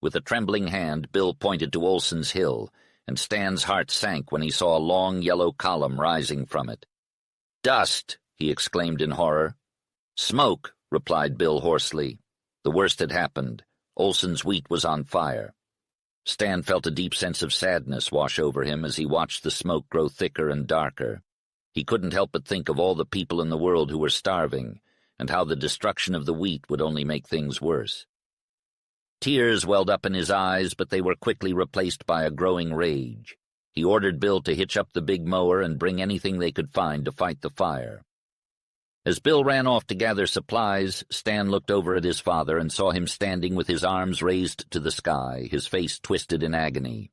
[SPEAKER 1] With a trembling hand, Bill pointed to Olson's Hill, and Stan's heart sank when he saw a long yellow column rising from it. "Dust!" he exclaimed in horror. "Smoke!" replied Bill hoarsely. The worst had happened. Olson's wheat was on fire. Stan felt a deep sense of sadness wash over him as he watched the smoke grow thicker and darker. He couldn't help but think of all the people in the world who were starving, and how the destruction of the wheat would only make things worse. Tears welled up in his eyes, but they were quickly replaced by a growing rage. He ordered Bill to hitch up the big mower and bring anything they could find to fight the fire. As Bill ran off to gather supplies, Stan looked over at his father and saw him standing with his arms raised to the sky, his face twisted in agony.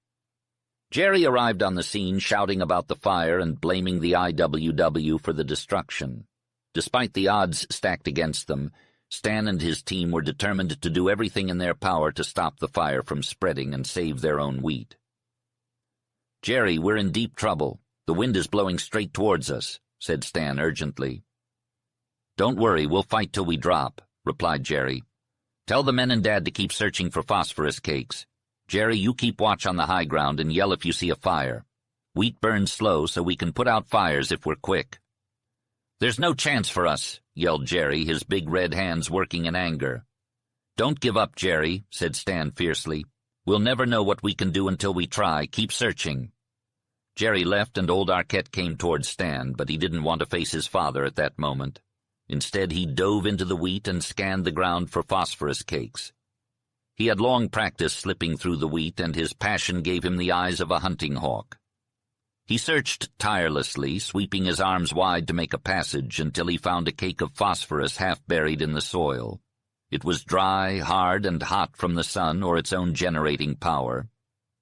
[SPEAKER 1] Jerry arrived on the scene shouting about the fire and blaming the IWW for the destruction. Despite the odds stacked against them, Stan and his team were determined to do everything in their power to stop the fire from spreading and save their own wheat. "Jerry, we're in deep trouble. The wind is blowing straight towards us," said Stan urgently. "Don't worry, we'll fight till we drop," replied Jerry. "Tell the men and Dad to keep searching for phosphorus cakes. Jerry, you keep watch on the high ground and yell if you see a fire. Wheat burns slow, so we can put out fires if we're quick." "There's no chance for us," yelled Jerry, his big red hands working in anger. "Don't give up, Jerry," said Stan fiercely. "We'll never know what we can do until we try. Keep searching." Jerry left, and old Arquette came towards Stan, but he didn't want to face his father at that moment. Instead, he dove into the wheat and scanned the ground for phosphorus cakes. He had long practice slipping through the wheat, and his passion gave him the eyes of a hunting hawk. He searched tirelessly, sweeping his arms wide to make a passage until he found a cake of phosphorus half buried in the soil. It was dry, hard, and hot from the sun or its own generating power.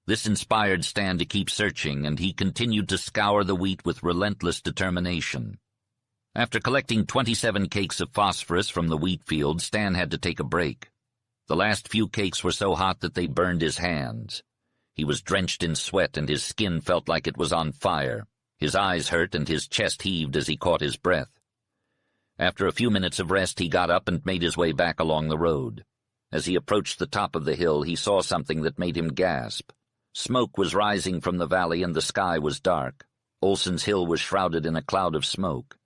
[SPEAKER 1] This inspired Stan to keep searching, and he continued to scour the wheat with relentless determination. After collecting 27 cakes of phosphorus from the wheat field, Stan had to take a break. The last few cakes were so hot that they burned his hands. He was drenched in sweat, and his skin felt like it was on fire. His eyes hurt, and his chest heaved as he caught his breath. After a few minutes of rest, he got up and made his way back along the road. As he approached the top of the hill, he saw something that made him gasp. Smoke was rising from the valley, and the sky was dark. Olson's Hill was shrouded in a cloud of smoke.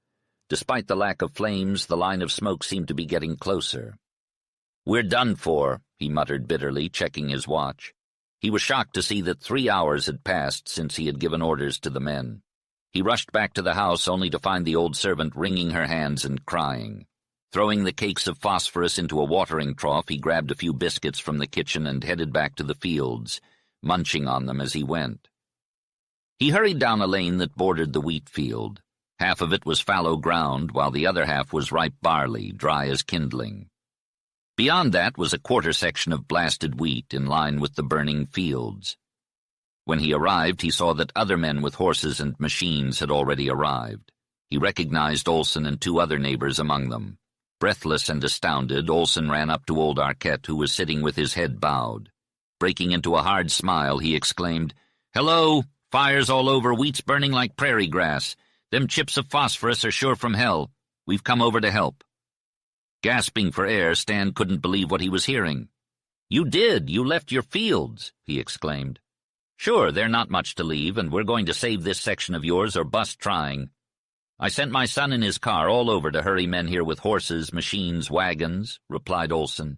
[SPEAKER 1] Despite the lack of flames, the line of smoke seemed to be getting closer. "We're done for," he muttered bitterly, checking his watch. He was shocked to see that 3 hours had passed since he had given orders to the men. He rushed back to the house only to find the old servant wringing her hands and crying. Throwing the cakes of phosphorus into a watering trough, he grabbed a few biscuits from the kitchen and headed back to the fields, munching on them as he went. He hurried down a lane that bordered the wheat field. Half of it was fallow ground, while the other half was ripe barley, dry as kindling. Beyond that was a quarter section of blasted wheat in line with the burning fields. When he arrived, he saw that other men with horses and machines had already arrived. He recognized Olson and 2 other neighbors among them. Breathless and astounded, Olson ran up to old Arquette, who was sitting with his head bowed. Breaking into a hard smile, he exclaimed, "Hello! Fire's all over, wheat's burning like prairie grass. Them chips of phosphorus are sure from hell. We've come over to help." Gasping for air, Stan couldn't believe what he was hearing. "You did! You left your fields!" he exclaimed. "Sure, they're not much to leave, and we're going to save this section of yours or bust trying. I sent my son in his car all over to hurry men here with horses, machines, wagons," replied Olson.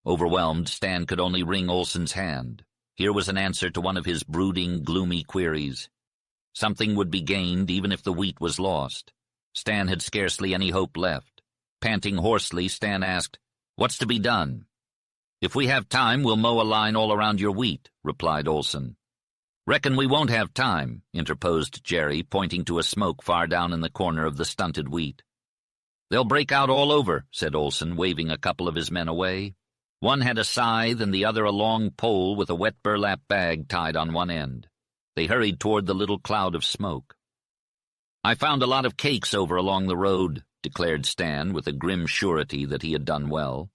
[SPEAKER 1] Overwhelmed, Stan could only wring Olson's hand. Here was an answer to one of his brooding, gloomy queries. Something would be gained even if the wheat was lost. Stan had scarcely any hope left. Panting hoarsely, Stan asked, "What's to be done?" "If we have time, we'll mow a line all around your wheat," replied Olson. "Reckon we won't have time," interposed Jerry, pointing to a smoke far down in the corner of the stunted wheat. "They'll break out all over," said Olson, waving a couple of his men away. One had a scythe and the other a long pole with a wet burlap bag tied on one end. They hurried toward the little cloud of smoke. "I found a lot of cakes over along the road," declared Stan, with a grim surety that he had done well.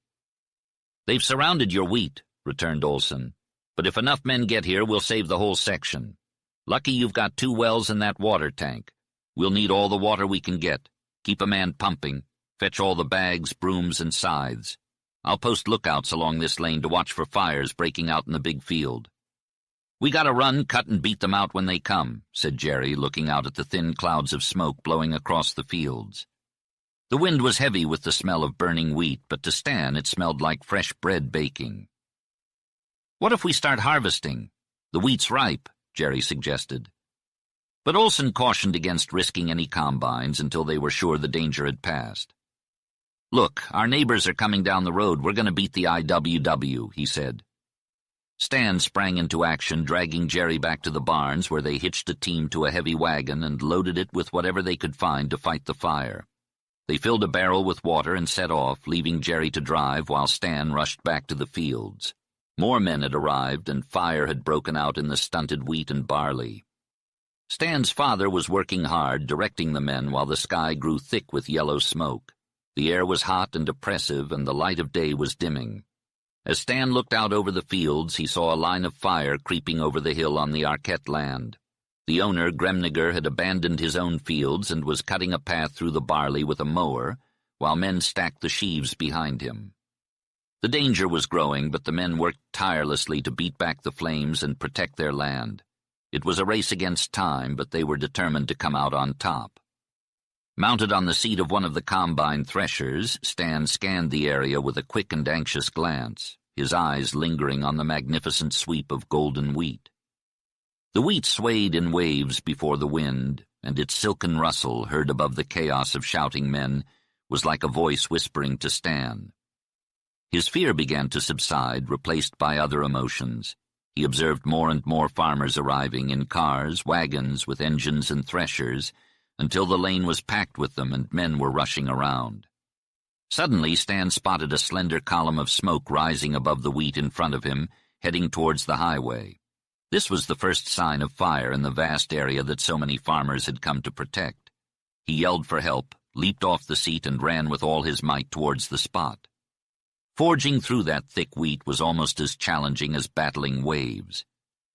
[SPEAKER 1] "They've surrounded your wheat," returned Olson. "But if enough men get here, we'll save the whole section. Lucky you've got 2 wells in that water tank. We'll need all the water we can get. Keep a man pumping. Fetch all the bags, brooms, and scythes. I'll post lookouts along this lane to watch for fires breaking out in the big field." "We gotta run, cut, and beat them out when they come," said Jerry, looking out at the thin clouds of smoke blowing across the fields. The wind was heavy with the smell of burning wheat, but to Stan it smelled like fresh bread baking. "What if we start harvesting? The wheat's ripe," Jerry suggested. But Olson cautioned against risking any combines until they were sure the danger had passed. "Look, our neighbors are coming down the road. We're going to beat the IWW," he said. Stan sprang into action, dragging Jerry back to the barns, where they hitched a team to a heavy wagon and loaded it with whatever they could find to fight the fire. They filled a barrel with water and set off, leaving Jerry to drive while Stan rushed back to the fields. More men had arrived, and fire had broken out in the stunted wheat and barley. Stan's father was working hard, directing the men while the sky grew thick with yellow smoke. The air was hot and oppressive, and the light of day was dimming. As Stan looked out over the fields, he saw a line of fire creeping over the hill on the Arquette land. The owner, Gremniger, had abandoned his own fields and was cutting a path through the barley with a mower, while men stacked the sheaves behind him. The danger was growing, but the men worked tirelessly to beat back the flames and protect their land. It was a race against time, but they were determined to come out on top. Mounted on the seat of one of the combine threshers, Stan scanned the area with a quick and anxious glance, his eyes lingering on the magnificent sweep of golden wheat. The wheat swayed in waves before the wind, and its silken rustle, heard above the chaos of shouting men, was like a voice whispering to Stan. His fear began to subside, replaced by other emotions. He observed more and more farmers arriving in cars, wagons with engines and threshers, until the lane was packed with them and men were rushing around. Suddenly, Stan spotted a slender column of smoke rising above the wheat in front of him, heading towards the highway. This was the first sign of fire in the vast area that so many farmers had come to protect. He yelled for help, leaped off the seat, and ran with all his might towards the spot. Forging through that thick wheat was almost as challenging as battling waves.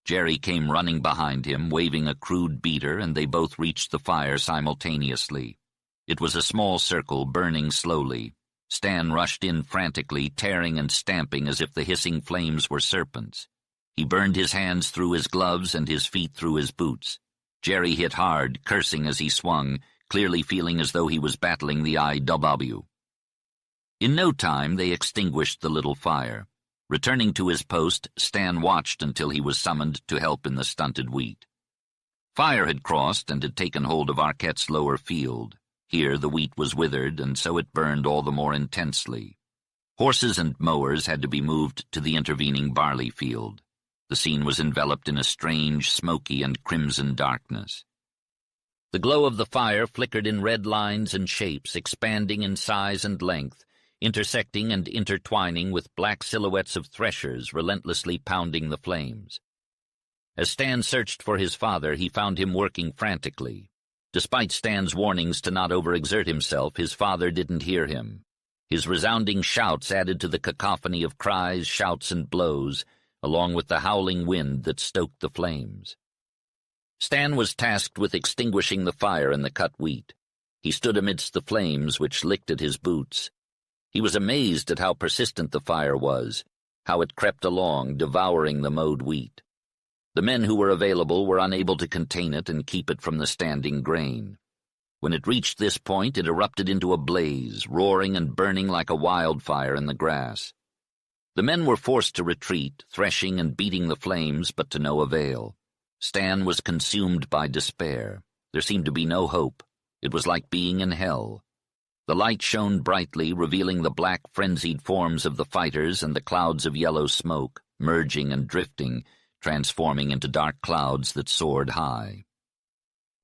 [SPEAKER 1] Jerry came running behind him, waving a crude beater, and they both reached the fire simultaneously. It was a small circle, burning slowly. Stan rushed in frantically, tearing and stamping as if the hissing flames were serpents. He burned his hands through his gloves and his feet through his boots. Jerry hit hard, cursing as he swung, clearly feeling as though he was battling the IWW. In no time, they extinguished the little fire. Returning to his post, Stan watched until he was summoned to help in the stunted wheat. Fire had crossed and had taken hold of Arquette's lower field. Here the wheat was withered, and so it burned all the more intensely. Horses and mowers had to be moved to the intervening barley field. The scene was enveloped in a strange, smoky and crimson darkness. The glow of the fire flickered in red lines and shapes, expanding in size and length, intersecting and intertwining with black silhouettes of threshers relentlessly pounding the flames. As Stan searched for his father, he found him working frantically. Despite Stan's warnings to not overexert himself, his father didn't hear him. His resounding shouts added to the cacophony of cries, shouts, and blows, along with the howling wind that stoked the flames. Stan was tasked with extinguishing the fire in the cut wheat. He stood amidst the flames, which licked at his boots. He was amazed at how persistent the fire was, how it crept along, devouring the mowed wheat. The men who were available were unable to contain it and keep it from the standing grain. When it reached this point, it erupted into a blaze, roaring and burning like a wildfire in the grass. The men were forced to retreat, threshing and beating the flames, but to no avail. Stan was consumed by despair. There seemed to be no hope. It was like being in hell. The light shone brightly, revealing the black, frenzied forms of the fighters and the clouds of yellow smoke, merging and drifting, transforming into dark clouds that soared high.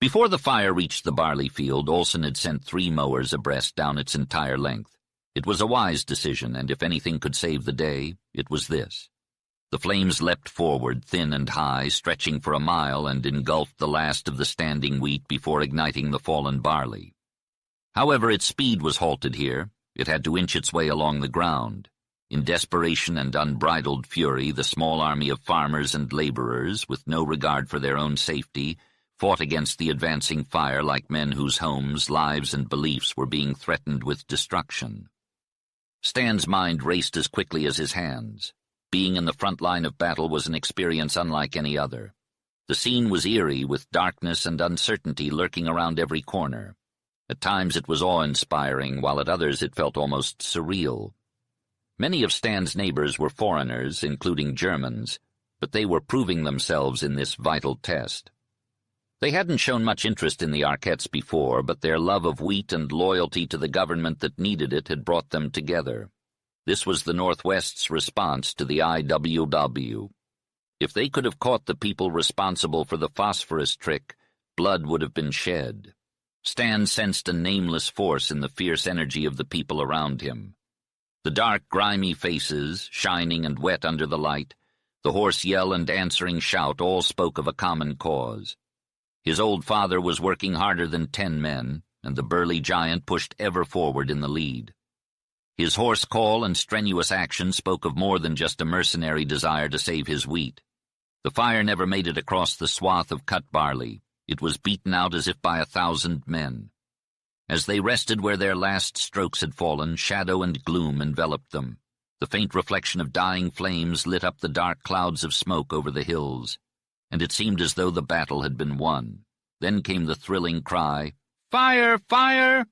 [SPEAKER 1] Before the fire reached the barley field, Olsen had sent 3 mowers abreast down its entire length. It was a wise decision, and if anything could save the day, it was this. The flames leapt forward, thin and high, stretching for a mile, and engulfed the last of the standing wheat before igniting the fallen barley. However, its speed was halted here. It had to inch its way along the ground. In desperation and unbridled fury, the small army of farmers and laborers, with no regard for their own safety, fought against the advancing fire like men whose homes, lives, and beliefs were being threatened with destruction. Stan's mind raced as quickly as his hands. Being in the front line of battle was an experience unlike any other. The scene was eerie, with darkness and uncertainty lurking around every corner. At times it was awe-inspiring, while at others it felt almost surreal. Many of Stan's neighbors were foreigners, including Germans, but they were proving themselves in this vital test. They hadn't shown much interest in the Arquettes before, but their love of wheat and loyalty to the government that needed it had brought them together. This was the Northwest's response to the IWW. If they could have caught the people responsible for the phosphorus trick, blood would have been shed. Stan sensed a nameless force in the fierce energy of the people around him. The dark, grimy faces, shining and wet under the light, the hoarse yell and answering shout all spoke of a common cause. His old father was working harder than 10 men, and the burly giant pushed ever forward in the lead. His hoarse call and strenuous action spoke of more than just a mercenary desire to save his wheat. The fire never made it across the swath of cut barley. It was beaten out as if by 1,000 men. As they rested where their last strokes had fallen, shadow and gloom enveloped them. The faint reflection of dying flames lit up the dark clouds of smoke over the hills, and it seemed as though the battle had been won. Then came the thrilling cry, "Fire! Fire!"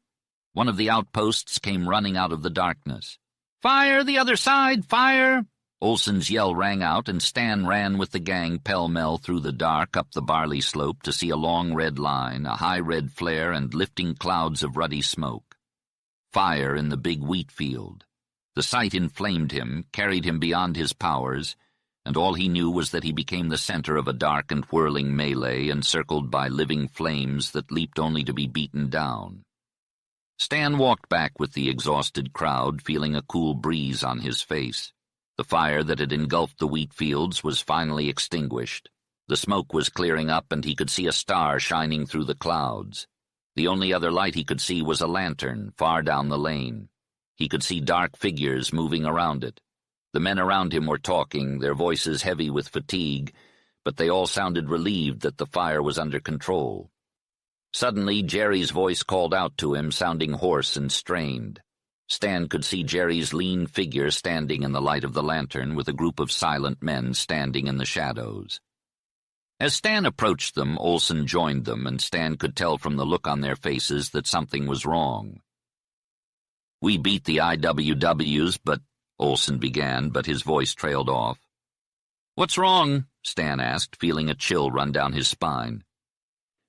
[SPEAKER 1] One of the outposts came running out of the darkness. "Fire! The other side! Fire!" Olsen's yell rang out, and Stan ran with the gang pell-mell through the dark up the barley slope to see a long red line, a high red flare, and lifting clouds of ruddy smoke. Fire in the big wheat field. The sight inflamed him, carried him beyond his powers, and all he knew was that he became the center of a dark and whirling melee encircled by living flames that leaped only to be beaten down. Stan walked back with the exhausted crowd, feeling a cool breeze on his face. The fire that had engulfed the wheat fields was finally extinguished. The smoke was clearing up, and he could see a star shining through the clouds. The only other light he could see was a lantern far down the lane. He could see dark figures moving around it. The men around him were talking, their voices heavy with fatigue, but they all sounded relieved that the fire was under control. Suddenly, Jerry's voice called out to him, sounding hoarse and strained. Stan could see Jerry's lean figure standing in the light of the lantern, with a group of silent men standing in the shadows. As Stan approached them, Olsen joined them, and Stan could tell from the look on their faces that something was wrong. "We beat the IWWs, but—" Olsen began, but his voice trailed off. "What's wrong?" Stan asked, feeling a chill run down his spine.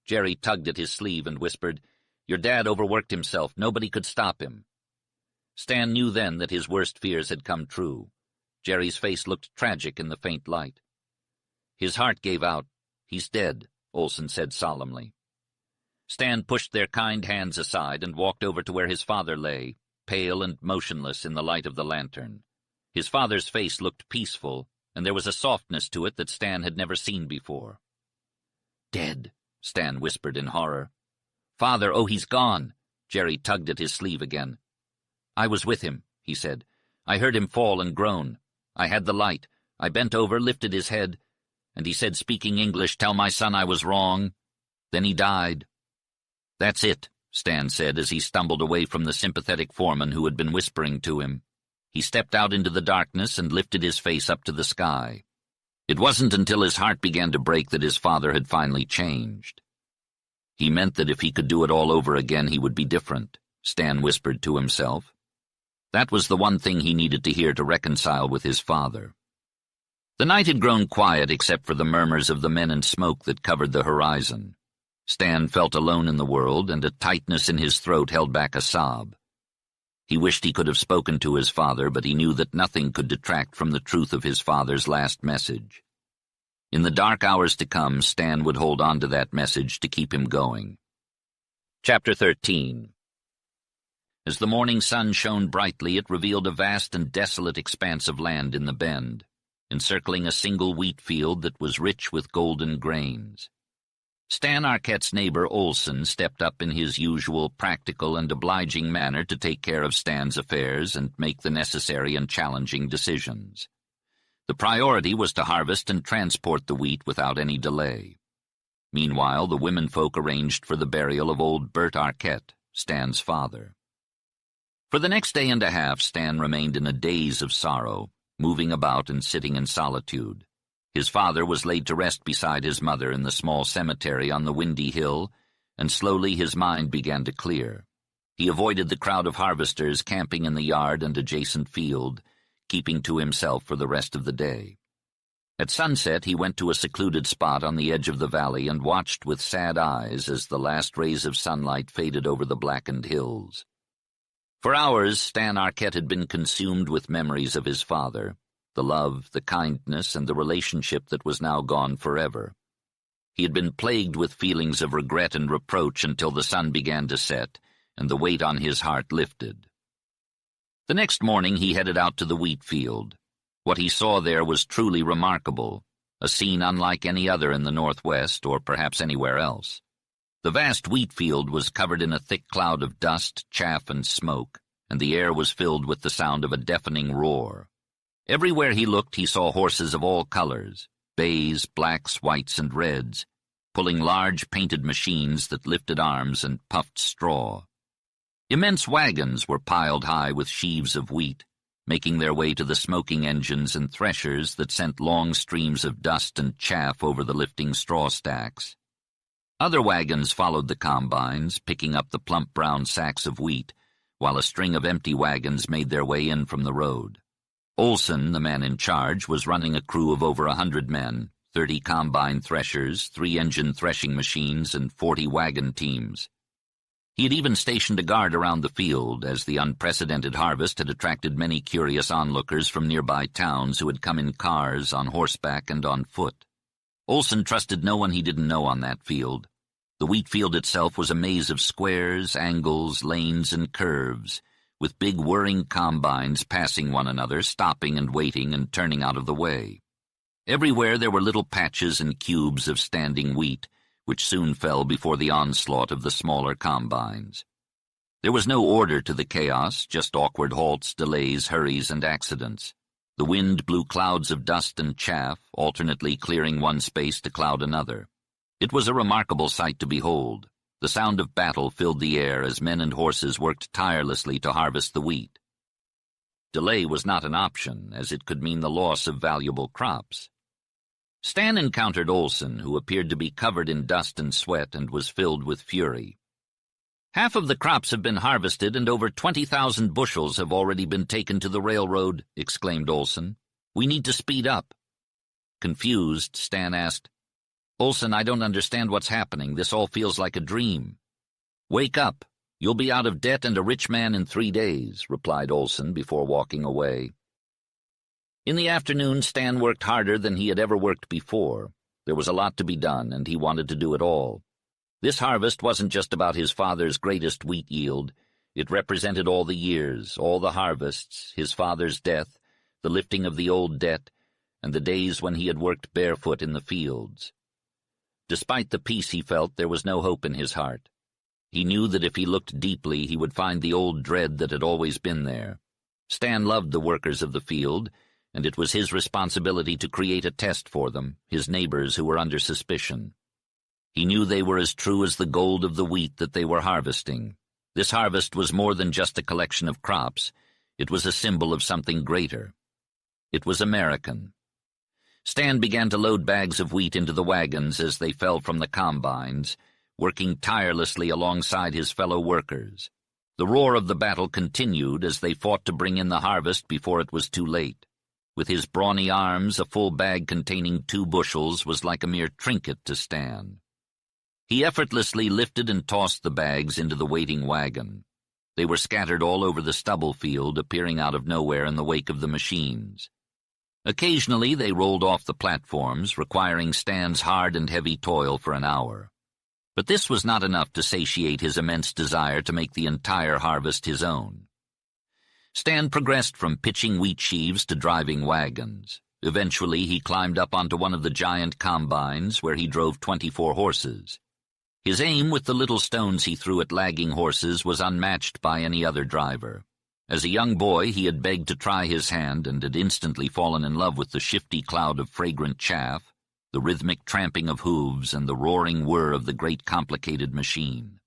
[SPEAKER 1] Jerry tugged at his sleeve and whispered, "Your dad overworked himself. Nobody could stop him." Stan knew then that his worst fears had come true. Jerry's face looked tragic in the faint light. "His heart gave out. He's dead," Olsen said solemnly. Stan pushed their kind hands aside and walked over to where his father lay, pale and motionless in the light of the lantern. His father's face looked peaceful, and there was a softness to it that Stan had never seen before. "Dead," Stan whispered in horror. "Father, oh, he's gone." Jerry tugged at his sleeve again. "I was with him," he said. "I heard him fall and groan. I had the light. I bent over, lifted his head, and he said, speaking English, 'Tell my son I was wrong.' Then he died." "That's it," Stan said as he stumbled away from the sympathetic foreman who had been whispering to him. He stepped out into the darkness and lifted his face up to the sky. It wasn't until his heart began to break that his father had finally changed. He meant that if he could do it all over again, he would be different, Stan whispered to himself. That was the one thing he needed to hear to reconcile with his father. The night had grown quiet except for the murmurs of the men and smoke that covered the horizon. Stan felt alone in the world, and a tightness in his throat held back a sob. He wished he could have spoken to his father, but he knew that nothing could detract from the truth of his father's last message. In the dark hours to come, Stan would hold on to that message to keep him going. Chapter 13. As the morning sun shone brightly, it revealed a vast and desolate expanse of land in the bend, encircling a single wheat field that was rich with golden grains. Stan Arquette's neighbor Olson stepped up in his usual practical and obliging manner to take care of Stan's affairs and make the necessary and challenging decisions. The priority was to harvest and transport the wheat without any delay. Meanwhile, the womenfolk arranged for the burial of old Bert Arquette, Stan's father. For the next day and a half, Stan remained in a daze of sorrow, moving about and sitting in solitude. His father was laid to rest beside his mother in the small cemetery on the windy hill, and slowly his mind began to clear. He avoided the crowd of harvesters camping in the yard and adjacent field, keeping to himself for the rest of the day. At sunset, he went to a secluded spot on the edge of the valley and watched with sad eyes as the last rays of sunlight faded over the blackened hills. For hours, Stan Arquette had been consumed with memories of his father, the love, the kindness, and the relationship that was now gone forever. He had been plagued with feelings of regret and reproach until the sun began to set, and the weight on his heart lifted. The next morning he headed out to the wheat field. What he saw there was truly remarkable, a scene unlike any other in the Northwest or perhaps anywhere else. The vast wheat field was covered in a thick cloud of dust, chaff, and smoke, and the air was filled with the sound of a deafening roar. Everywhere he looked he saw horses of all colors, bays, blacks, whites, and reds, pulling large painted machines that lifted arms and puffed straw. Immense wagons were piled high with sheaves of wheat, making their way to the smoking engines and threshers that sent long streams of dust and chaff over the lifting straw stacks. Other wagons followed the combines, picking up the plump brown sacks of wheat, while a string of empty wagons made their way in from the road. Olson, the man in charge, was running a crew of over 100 men, 30 combine threshers, 3-engine threshing machines, and 40 wagon teams. He had even stationed a guard around the field, as the unprecedented harvest had attracted many curious onlookers from nearby towns who had come in cars, on horseback, and on foot. Olson trusted no one he didn't know on that field. The wheat field itself was a maze of squares, angles, lanes, and curves, with big whirring combines passing one another, stopping and waiting and turning out of the way. Everywhere there were little patches and cubes of standing wheat, which soon fell before the onslaught of the smaller combines. There was no order to the chaos, just awkward halts, delays, hurries, and accidents. The wind blew clouds of dust and chaff, alternately clearing one space to cloud another. It was a remarkable sight to behold. The sound of battle filled the air as men and horses worked tirelessly to harvest the wheat. Delay was not an option, as it could mean the loss of valuable crops. Stan encountered Olson, who appeared to be covered in dust and sweat and was filled with fury. "Half of the crops have been harvested and over 20,000 bushels have already been taken to the railroad," exclaimed Olson. "We need to speed up." Confused, Stan asked, "Olson, I don't understand what's happening. This all feels like a dream." "Wake up. You'll be out of debt and a rich man in 3 days," replied Olson before walking away. In the afternoon, Stan worked harder than he had ever worked before. There was a lot to be done, and he wanted to do it all. This harvest wasn't just about his father's greatest wheat yield. It represented all the years, all the harvests, his father's death, the lifting of the old debt, and the days when he had worked barefoot in the fields. Despite the peace he felt, there was no hope in his heart. He knew that if he looked deeply, he would find the old dread that had always been there. Stan loved the workers of the field, and it was his responsibility to create a test for them, his neighbors who were under suspicion. He knew they were as true as the gold of the wheat that they were harvesting. This harvest was more than just a collection of crops. It was a symbol of something greater. It was American. Stan began to load bags of wheat into the wagons as they fell from the combines, working tirelessly alongside his fellow workers. The roar of the battle continued as they fought to bring in the harvest before it was too late. With his brawny arms, a full bag containing 2 bushels was like a mere trinket to Stan. He effortlessly lifted and tossed the bags into the waiting wagon. They were scattered all over the stubble field, appearing out of nowhere in the wake of the machines. Occasionally they rolled off the platforms, requiring Stan's hard and heavy toil for an hour. But this was not enough to satiate his immense desire to make the entire harvest his own. Stan progressed from pitching wheat sheaves to driving wagons. Eventually he climbed up onto one of the giant combines, where he drove 24 horses. His aim with the little stones he threw at lagging horses was unmatched by any other driver. As a young boy, he had begged to try his hand and had instantly fallen in love with the shifty cloud of fragrant chaff, the rhythmic tramping of hooves, and the roaring whir of the great complicated machine.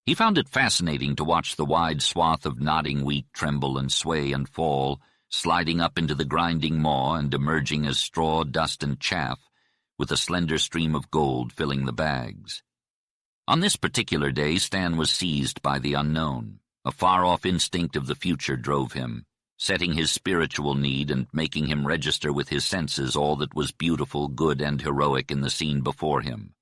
[SPEAKER 1] He found it fascinating to watch the wide swath of nodding wheat tremble and sway and fall, sliding up into the grinding maw and emerging as straw, dust, and chaff, with a slender stream of gold filling the bags. On this particular day, Stan was seized by the unknown. A far-off instinct of the future drove him, setting his spiritual need and making him register with his senses all that was beautiful, good, and heroic in the scene before him.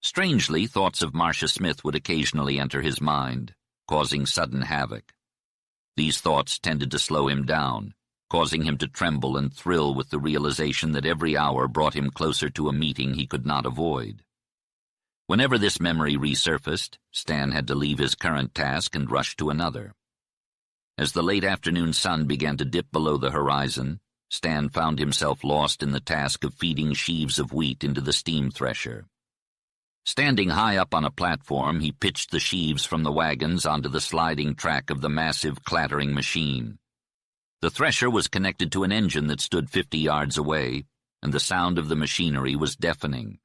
[SPEAKER 1] Strangely, thoughts of Marcia Smith would occasionally enter his mind, causing sudden havoc. These thoughts tended to slow him down, causing him to tremble and thrill with the realization that every hour brought him closer to a meeting he could not avoid. Whenever this memory resurfaced, Stan had to leave his current task and rush to another. As the late afternoon sun began to dip below the horizon, Stan found himself lost in the task of feeding sheaves of wheat into the steam thresher. Standing high up on a platform, he pitched the sheaves from the wagons onto the sliding track of the massive, clattering machine. The thresher was connected to an engine that stood 50 yards away, and the sound of the machinery was deafening.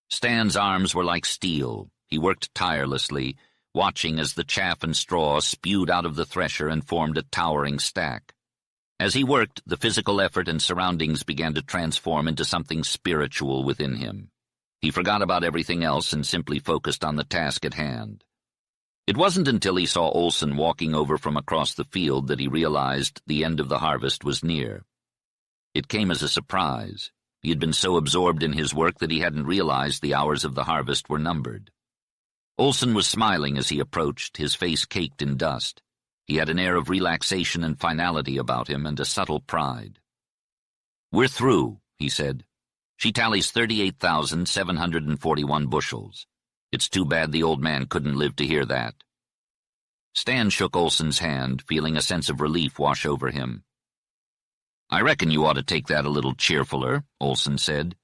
[SPEAKER 1] Stan's arms were like steel. He worked tirelessly, watching as the chaff and straw spewed out of the thresher and formed a towering stack. As he worked, the physical effort and surroundings began to transform into something spiritual within him. He forgot about everything else and simply focused on the task at hand. It wasn't until he saw Olson walking over from across the field that he realized the end of the harvest was near. It came as a surprise. He had been so absorbed in his work that he hadn't realized the hours of the harvest were numbered. Olson was smiling as he approached, his face caked in dust. He had an air of relaxation and finality about him and a subtle pride. "We're through," he said. "She tallies 38,741 bushels. It's too bad the old man couldn't live to hear that." Stan shook Olson's hand, feeling a sense of relief wash over him. "I reckon you ought to take that a little cheerfuler," Olson said.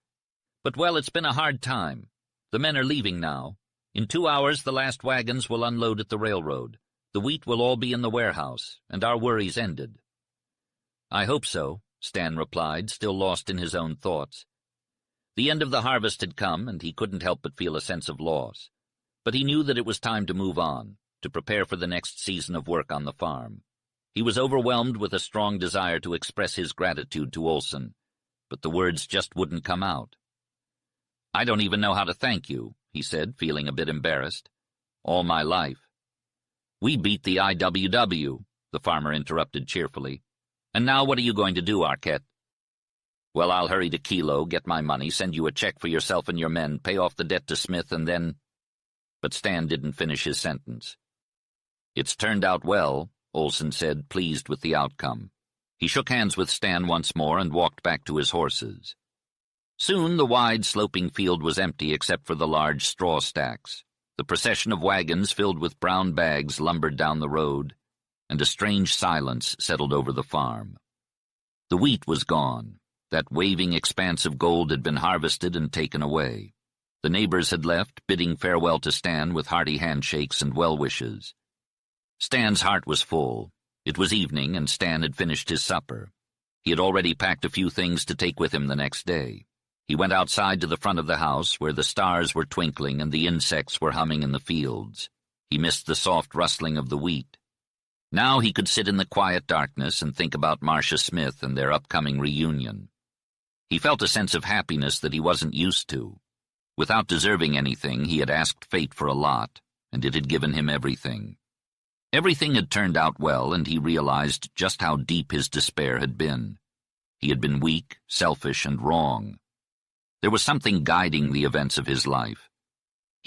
[SPEAKER 1] "But, well, it's been a hard time. The men are leaving now. In 2 hours the last wagons will unload at the railroad. The wheat will all be in the warehouse, and our worries ended." "I hope so," Stan replied, still lost in his own thoughts. The end of the harvest had come, and he couldn't help but feel a sense of loss. But he knew that it was time to move on, to prepare for the next season of work on the farm. He was overwhelmed with a strong desire to express his gratitude to Olson, but the words just wouldn't come out. "I don't even know how to thank you," he said, feeling a bit embarrassed. "All my life." "We beat the IWW," the farmer interrupted cheerfully. "And now what are you going to do, Arquette?" "Well, I'll hurry to Kilo, get my money, send you a check for yourself and your men, pay off the debt to Smith, and then—" But Stan didn't finish his sentence. "It's turned out well," Olson said, pleased with the outcome. He shook hands with Stan once more and walked back to his horses. Soon the wide, sloping field was empty except for the large straw stacks. The procession of wagons filled with brown bags lumbered down the road, and a strange silence settled over the farm. The wheat was gone. That waving expanse of gold had been harvested and taken away. The neighbors had left, bidding farewell to Stan with hearty handshakes and well-wishes. Stan's heart was full. It was evening, and Stan had finished his supper. He had already packed a few things to take with him the next day. He went outside to the front of the house, where the stars were twinkling and the insects were humming in the fields. He missed the soft rustling of the wheat. Now he could sit in the quiet darkness and think about Marcia Smith and their upcoming reunion. He felt a sense of happiness that he wasn't used to. Without deserving anything, he had asked fate for a lot, and it had given him everything. Everything had turned out well, and he realized just how deep his despair had been. He had been weak, selfish, and wrong. There was something guiding the events of his life,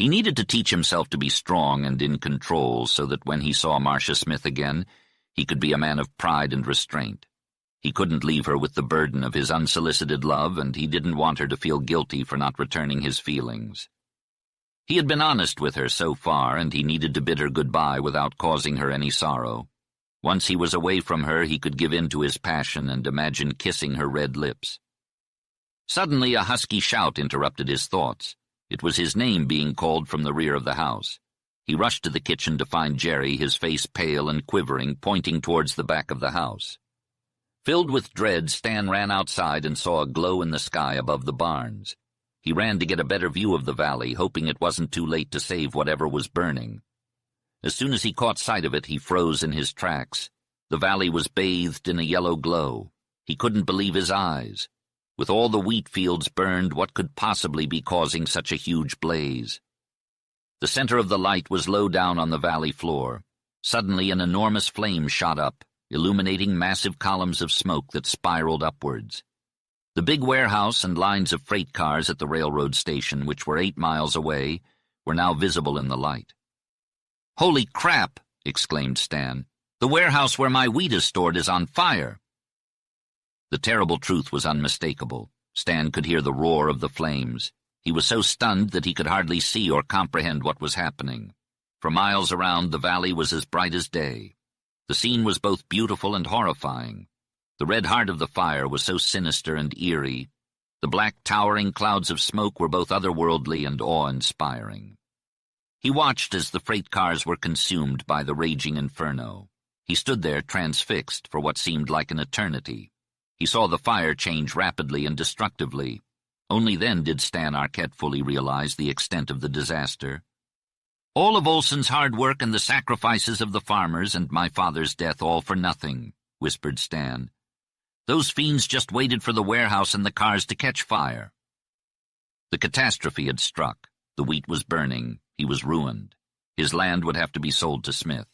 [SPEAKER 1] He needed to teach himself to be strong and in control so that when he saw Marcia Smith again, he could be a man of pride and restraint. He couldn't leave her with the burden of his unsolicited love, and he didn't want her to feel guilty for not returning his feelings. He had been honest with her so far, and he needed to bid her goodbye without causing her any sorrow. Once he was away from her, he could give in to his passion and imagine kissing her red lips. Suddenly, a husky shout interrupted his thoughts. It was his name being called from the rear of the house. He rushed to the kitchen to find Jerry, his face pale and quivering, pointing towards the back of the house. Filled with dread, Stan ran outside and saw a glow in the sky above the barns. He ran to get a better view of the valley, hoping it wasn't too late to save whatever was burning. As soon as he caught sight of it, he froze in his tracks. The valley was bathed in a yellow glow. He couldn't believe his eyes. With all the wheat fields burned, what could possibly be causing such a huge blaze? The center of the light was low down on the valley floor. Suddenly an enormous flame shot up, illuminating massive columns of smoke that spiraled upwards. The big warehouse and lines of freight cars at the railroad station, which were 8 miles away, were now visible in the light. "Holy crap!" exclaimed Stan. "The warehouse where my wheat is stored is on fire." The terrible truth was unmistakable. Stan could hear the roar of the flames. He was so stunned that he could hardly see or comprehend what was happening. For miles around, the valley was as bright as day. The scene was both beautiful and horrifying. The red heart of the fire was so sinister and eerie. The black towering clouds of smoke were both otherworldly and awe-inspiring. He watched as the freight cars were consumed by the raging inferno. He stood there transfixed for what seemed like an eternity. He saw the fire change rapidly and destructively. Only then did Stan Arquette fully realize the extent of the disaster. "All of Olson's hard work and the sacrifices of the farmers and my father's death all for nothing," whispered Stan. "Those fiends just waited for the warehouse and the cars to catch fire." The catastrophe had struck. The wheat was burning. He was ruined. His land would have to be sold to Smith.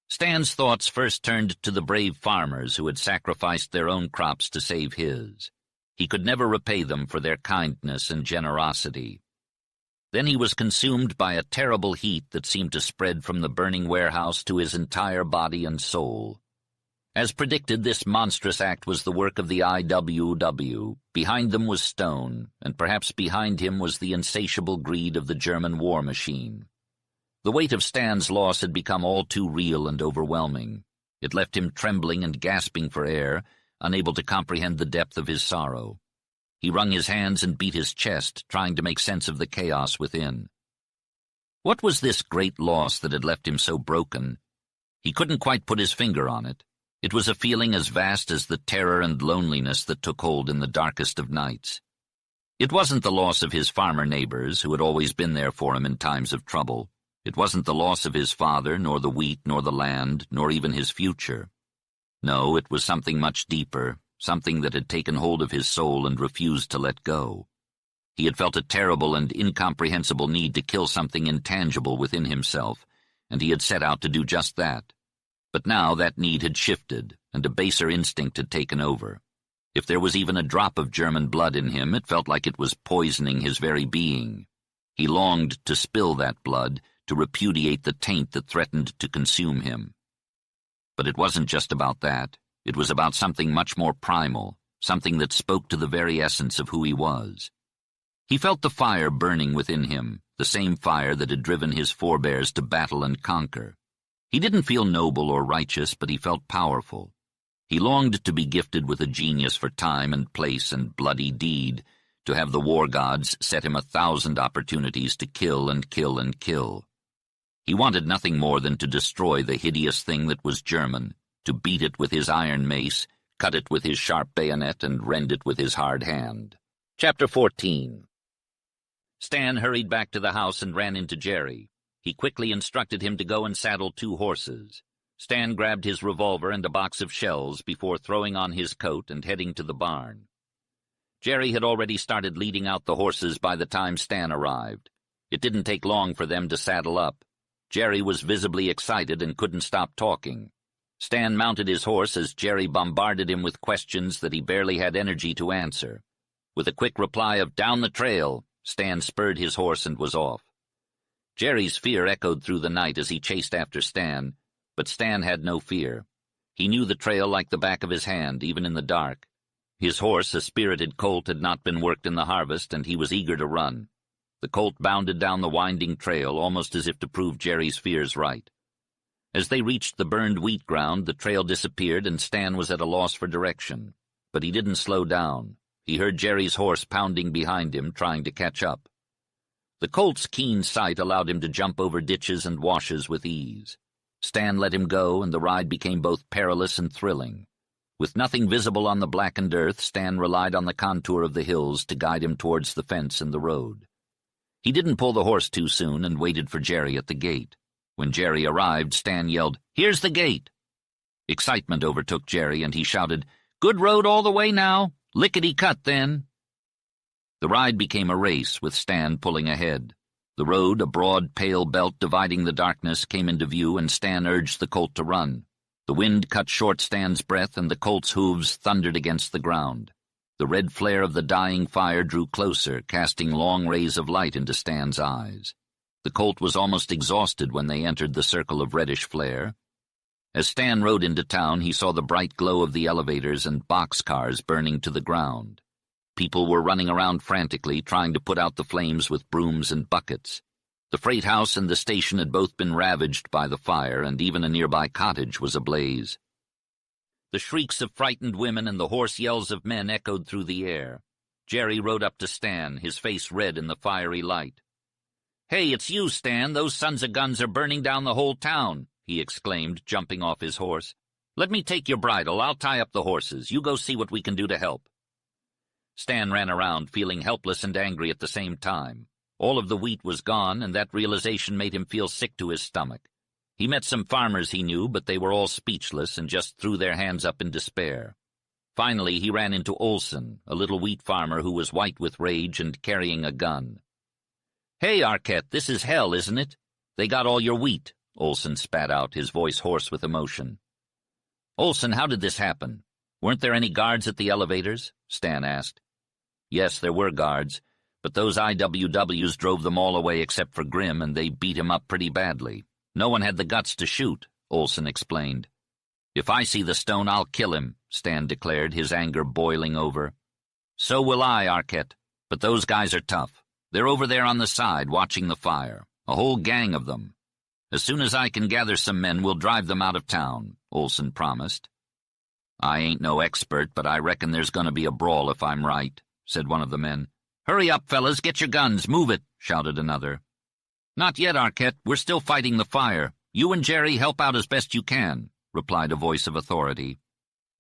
[SPEAKER 1] Stan's thoughts first turned to the brave farmers who had sacrificed their own crops to save his. He could never repay them for their kindness and generosity. Then he was consumed by a terrible heat that seemed to spread from the burning warehouse to his entire body and soul. As predicted, this monstrous act was the work of the IWW. Behind them was Stone, and perhaps behind him was the insatiable greed of the German war machine. The weight of Stan's loss had become all too real and overwhelming. It left him trembling and gasping for air, unable to comprehend the depth of his sorrow. He wrung his hands and beat his chest, trying to make sense of the chaos within. What was this great loss that had left him so broken? He couldn't quite put his finger on it. It was a feeling as vast as the terror and loneliness that took hold in the darkest of nights. It wasn't the loss of his farmer neighbors, who had always been there for him in times of trouble. It wasn't the loss of his father, nor the wheat, nor the land, nor even his future. No, it was something much deeper, something that had taken hold of his soul and refused to let go. He had felt a terrible and incomprehensible need to kill something intangible within himself, and he had set out to do just that. But now that need had shifted, and a baser instinct had taken over. If there was even a drop of German blood in him, it felt like it was poisoning his very being. He longed to spill that blood, to repudiate the taint that threatened to consume him. But it wasn't just about that. It was about something much more primal, something that spoke to the very essence of who he was. He felt the fire burning within him, the same fire that had driven his forebears to battle and conquer. He didn't feel noble or righteous, but he felt powerful. He longed to be gifted with a genius for time and place and bloody deed, to have the war gods set him 1,000 opportunities to kill and kill and kill. He wanted nothing more than to destroy the hideous thing that was German, to beat it with his iron mace, cut it with his sharp bayonet, and rend it with his hard hand. Chapter 14. Stan hurried back to the house and ran into Jerry. He quickly instructed him to go and saddle 2 horses. Stan grabbed his revolver and a box of shells before throwing on his coat and heading to the barn. Jerry had already started leading out the horses by the time Stan arrived. It didn't take long for them to saddle up. Jerry was visibly excited and couldn't stop talking. Stan mounted his horse as Jerry bombarded him with questions that he barely had energy to answer. With a quick reply of "down the trail," Stan spurred his horse and was off. Jerry's fear echoed through the night as he chased after Stan, but Stan had no fear. He knew the trail like the back of his hand, even in the dark. His horse, a spirited colt, had not been worked in the harvest, and he was eager to run. The colt bounded down the winding trail, almost as if to prove Jerry's fears right. As they reached the burned wheat ground, the trail disappeared and Stan was at a loss for direction. But he didn't slow down. He heard Jerry's horse pounding behind him, trying to catch up. The colt's keen sight allowed him to jump over ditches and washes with ease. Stan let him go, and the ride became both perilous and thrilling. With nothing visible on the blackened earth, Stan relied on the contour of the hills to guide him towards the fence and the road. He didn't pull the horse too soon and waited for Jerry at the gate. When Jerry arrived, Stan yelled, "Here's the gate!" Excitement overtook Jerry, and he shouted, "Good road all the way now. Lickety-cut, then." The ride became a race, with Stan pulling ahead. The road, a broad, pale belt dividing the darkness, came into view, and Stan urged the colt to run. The wind cut short Stan's breath, and the colt's hooves thundered against the ground. The red flare of the dying fire drew closer, casting long rays of light into Stan's eyes. The colt was almost exhausted when they entered the circle of reddish flare. As Stan rode into town, he saw the bright glow of the elevators and boxcars burning to the ground. People were running around frantically, trying to put out the flames with brooms and buckets. The freight house and the station had both been ravaged by the fire, and even a nearby cottage was ablaze. The shrieks of frightened women and the hoarse yells of men echoed through the air. Jerry rode up to Stan, his face red in the fiery light. "Hey, it's you, Stan. Those sons of guns are burning down the whole town," he exclaimed, jumping off his horse. "Let me take your bridle. I'll tie up the horses. You go see what we can do to help." Stan ran around, feeling helpless and angry at the same time. All of the wheat was gone, and that realization made him feel sick to his stomach. He met some farmers he knew, but they were all speechless and just threw their hands up in despair. Finally, he ran into Olson, a little wheat farmer who was white with rage and carrying a gun. "Hey, Arquette, this is hell, isn't it? They got all your wheat," Olson spat out, his voice hoarse with emotion. "Olson, how did this happen? Weren't there any guards at the elevators?" Stan asked. "Yes, there were guards, but those IWWs drove them all away except for Grimm, and they beat him up pretty badly. No one had the guts to shoot," Olson explained. "If I see the stone, I'll kill him," Stan declared, his anger boiling over. "So will I, Arquette, but those guys are tough. They're over there on the side, watching the fire. A whole gang of them. As soon as I can gather some men, we'll drive them out of town," Olson promised. "I ain't no expert, but I reckon there's going to be a brawl if I'm right," said one of the men. "Hurry up, fellas, get your guns, move it," shouted another. "Not yet, Arquette, we're still fighting the fire. You and Jerry help out as best you can," replied a voice of authority.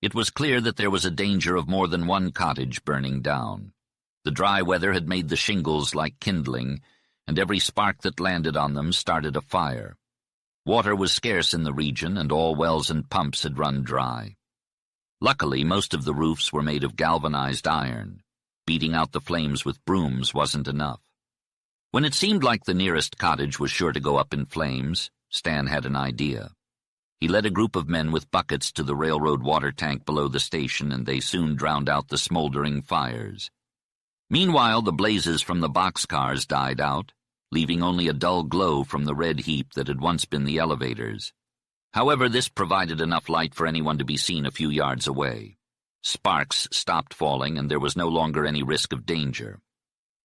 [SPEAKER 1] It was clear that there was a danger of more than one cottage burning down. The dry weather had made the shingles like kindling, and every spark that landed on them started a fire. Water was scarce in the region, and all wells and pumps had run dry. Luckily, most of the roofs were made of galvanized iron. Beating out the flames with brooms wasn't enough. When it seemed like the nearest cottage was sure to go up in flames, Stan had an idea. He led a group of men with buckets to the railroad water tank below the station, and they soon drowned out the smoldering fires. Meanwhile, the blazes from the boxcars died out, leaving only a dull glow from the red heap that had once been the elevators. However, this provided enough light for anyone to be seen a few yards away. Sparks stopped falling, and there was no longer any risk of danger.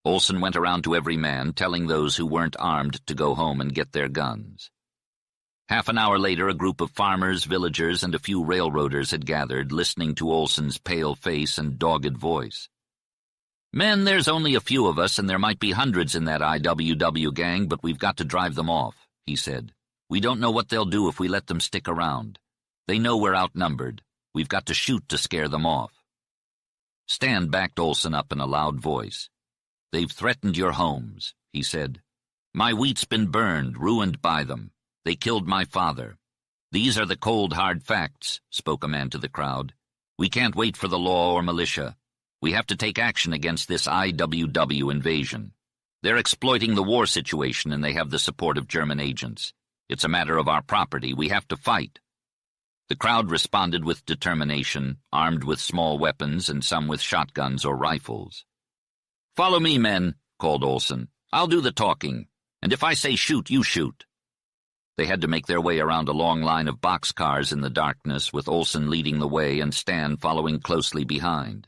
[SPEAKER 1] Olson went around to every man, telling those who weren't armed to go home and get their guns. Half an hour later, a group of farmers, villagers, and a few railroaders had gathered, listening to Olson's pale face and dogged voice. "Men, there's only a few of us, and there might be hundreds in that IWW gang, but we've got to drive them off," he said. "We don't know what they'll do if we let them stick around. They know we're outnumbered. We've got to shoot to scare them off." Stan backed Olson up in a loud voice. "They've threatened your homes," he said. "My wheat's been burned, ruined by them. They killed my father. These are the cold, hard facts," spoke a man to the crowd. "We can't wait for the law or militia. We have to take action against this IWW invasion. They're exploiting the war situation, and they have the support of German agents. It's a matter of our property. We have to fight." The crowd responded with determination, armed with small weapons and some with shotguns or rifles. "Follow me, men," called Olson. "I'll do the talking. And if I say shoot, you shoot." They had to make their way around a long line of boxcars in the darkness, with Olson leading the way and Stan following closely behind.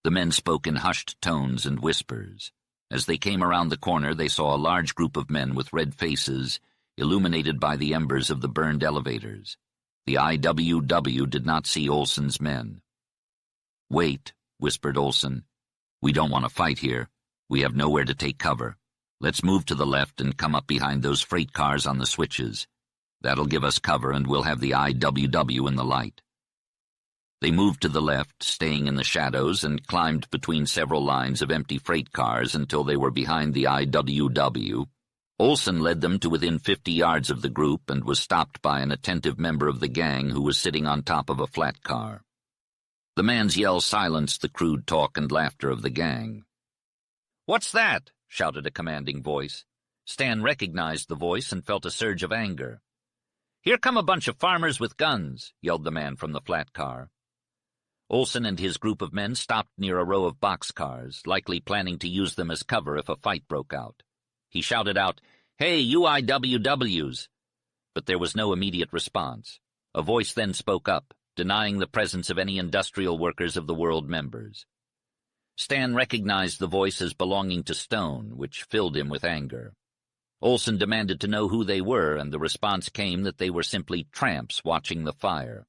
[SPEAKER 1] The men spoke in hushed tones and whispers. As they came around the corner, they saw a large group of men with red faces, illuminated by the embers of the burned elevators. The IWW did not see Olson's men. "Wait," whispered Olson. "We don't want to fight here. We have nowhere to take cover. Let's move to the left and come up behind those freight cars on the switches. That'll give us cover, and we'll have the IWW in the light." They moved to the left, staying in the shadows, and climbed between several lines of empty freight cars until they were behind the IWW. Olson led them to within 50 yards of the group and was stopped by an attentive member of the gang who was sitting on top of a flat car. The man's yell silenced the crude talk and laughter of the gang. "What's that?" shouted a commanding voice. Stan recognized the voice and felt a surge of anger. "Here come a bunch of farmers with guns," yelled the man from the flat car. Olson and his group of men stopped near a row of boxcars, likely planning to use them as cover if a fight broke out. He shouted out, "Hey, you IWWs!" But there was no immediate response. A voice then spoke up, denying the presence of any industrial workers of the World members. Stan recognized the voice as belonging to Stone, which filled him with anger. Olson demanded to know who they were, and the response came that they were simply tramps watching the fire.